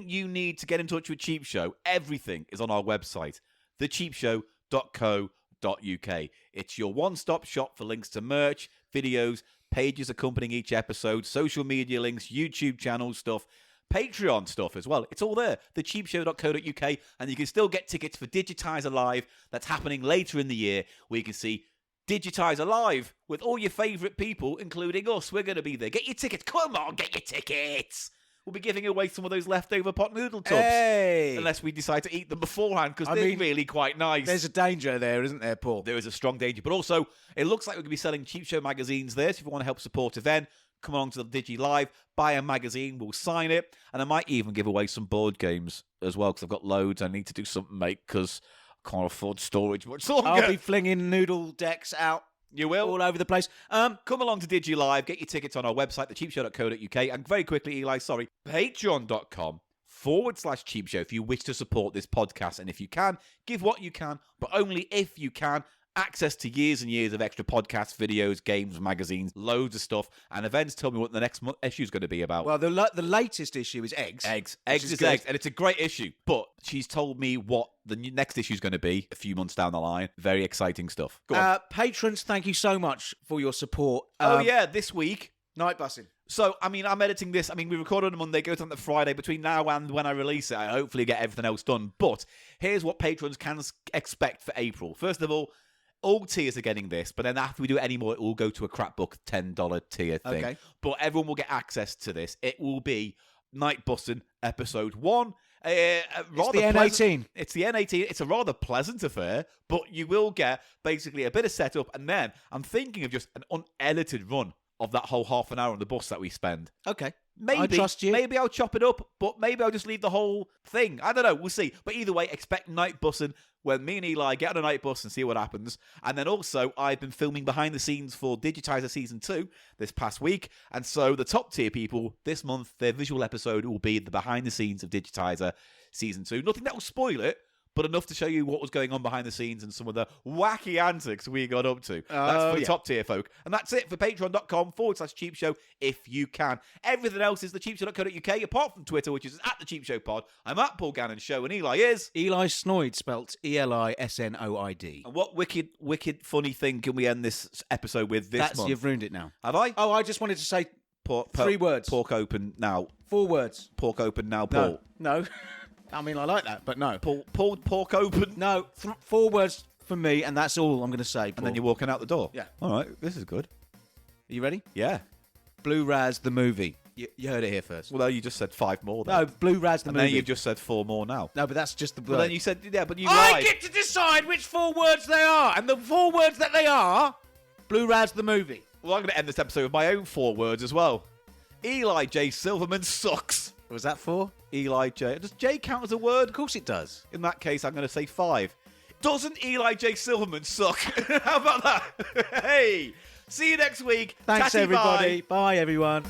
you need to get in touch with Cheap Show, everything is on our website, thecheapshow.co.uk. It's your one-stop shop for links to merch, videos, pages accompanying each episode, social media links, YouTube channel stuff, Patreon stuff as well. It's all there, thecheapshow.co.uk, and you can still get tickets for Digitizer Live that's happening later in the year, where you can see Digitizer Live with all your favourite people, including us. We're going to be there. Get your tickets. Come on, get your tickets. We'll be giving away some of those leftover pot noodle tubs. Hey! Unless we decide to eat them beforehand, because they're mean, really quite nice. There's a danger there, isn't there, Paul? There is a strong danger. But also, it looks like we're going to be selling Cheap Show magazines there. So if you want to help support a event, come along to the Digi Live, buy a magazine, we'll sign it. And I might even give away some board games as well, because I've got loads. I need to do something, mate, because I can't afford storage much longer. I'll be flinging noodle decks out You will. all over the place. Come along to Digi Live, get your tickets on our website, thecheapshow.co.uk, and very quickly, Eli, patreon.com/Cheap Show if you wish to support this podcast. And if you can, give what you can, but only if you can. Access to years and years of extra podcasts, videos, games, magazines, loads of stuff, and events. Tell me what the next issue is going to be about. Well, the latest issue is eggs. Eggs is is good. eggs, and it's a great issue. But she's told me what the next issue is going to be a few months down the line. Very exciting stuff. Go on. Patrons, thank you so much for your support. This week. Night bussing. So, I mean, I'm editing this. I mean, we record on a Monday, goes on the Friday. Between now and when I release it, I hopefully get everything else done. But here's what patrons can expect for April. First of all tiers are getting this, but then after we do it anymore, it will go to a crapbook $10 tier thing. Okay. But everyone will get access to this. It will be Night Bussin' episode 1. It's the N18. It's the N18. It's a rather pleasant affair, but you will get basically a bit of setup, and then I'm thinking of just an unedited run of that whole half an hour on the bus that we spend. Okay. Maybe, I trust you. Maybe I'll chop it up, but maybe I'll just leave the whole thing. I don't know. We'll see. But either way, expect Night Bussin' when me and Eli get on a night bus and see what happens. And then also, I've been filming behind the scenes for Digitizer Season 2 this past week. And so the top tier people this month, their visual episode will be the behind the scenes of Digitizer Season 2. Nothing that will spoil it, but enough to show you what was going on behind the scenes and some of the wacky antics we got up to. That's for the top tier folk. And that's it for patreon.com/Cheap Show if you can. Everything else is thecheapshow.co.uk, apart from Twitter, which is at the Cheap Show Pod. I'm at Paul Gannon Show, and Eli is Eli Snoid, spelt ELISNOID. And what wicked funny thing can we end this episode with this month? You've ruined it now. Have I? Oh, I just wanted to say 3 words. Pork open now. 4 words. Pork open now, Paul. No. I mean, I like that, but no. Paul, pork open. No, 4 words for me, and that's all I'm going to say, Paul. And then you're walking out the door. Yeah. All right, this is good. Are you ready? Yeah. Blue Raz the movie. You heard it here first. Well, you just said 5 more then. No, Blue Raz the and movie. then you've just said 4 more now. No, but that's just the word. Well, then you said, yeah, but you I lied. get to decide which 4 words they are, and the 4 words that they are, Blue Raz the movie. Well, I'm going to end this episode with my own 4 words as well. Eli J. Silverman sucks. Was that 4? Eli J. Does J count as a word? Of course it does. In that case, I'm going to say 5. Doesn't Eli J. Silverman suck? How about that? Hey, see you next week. Thanks, Tatty, everybody. bye. Bye, everyone.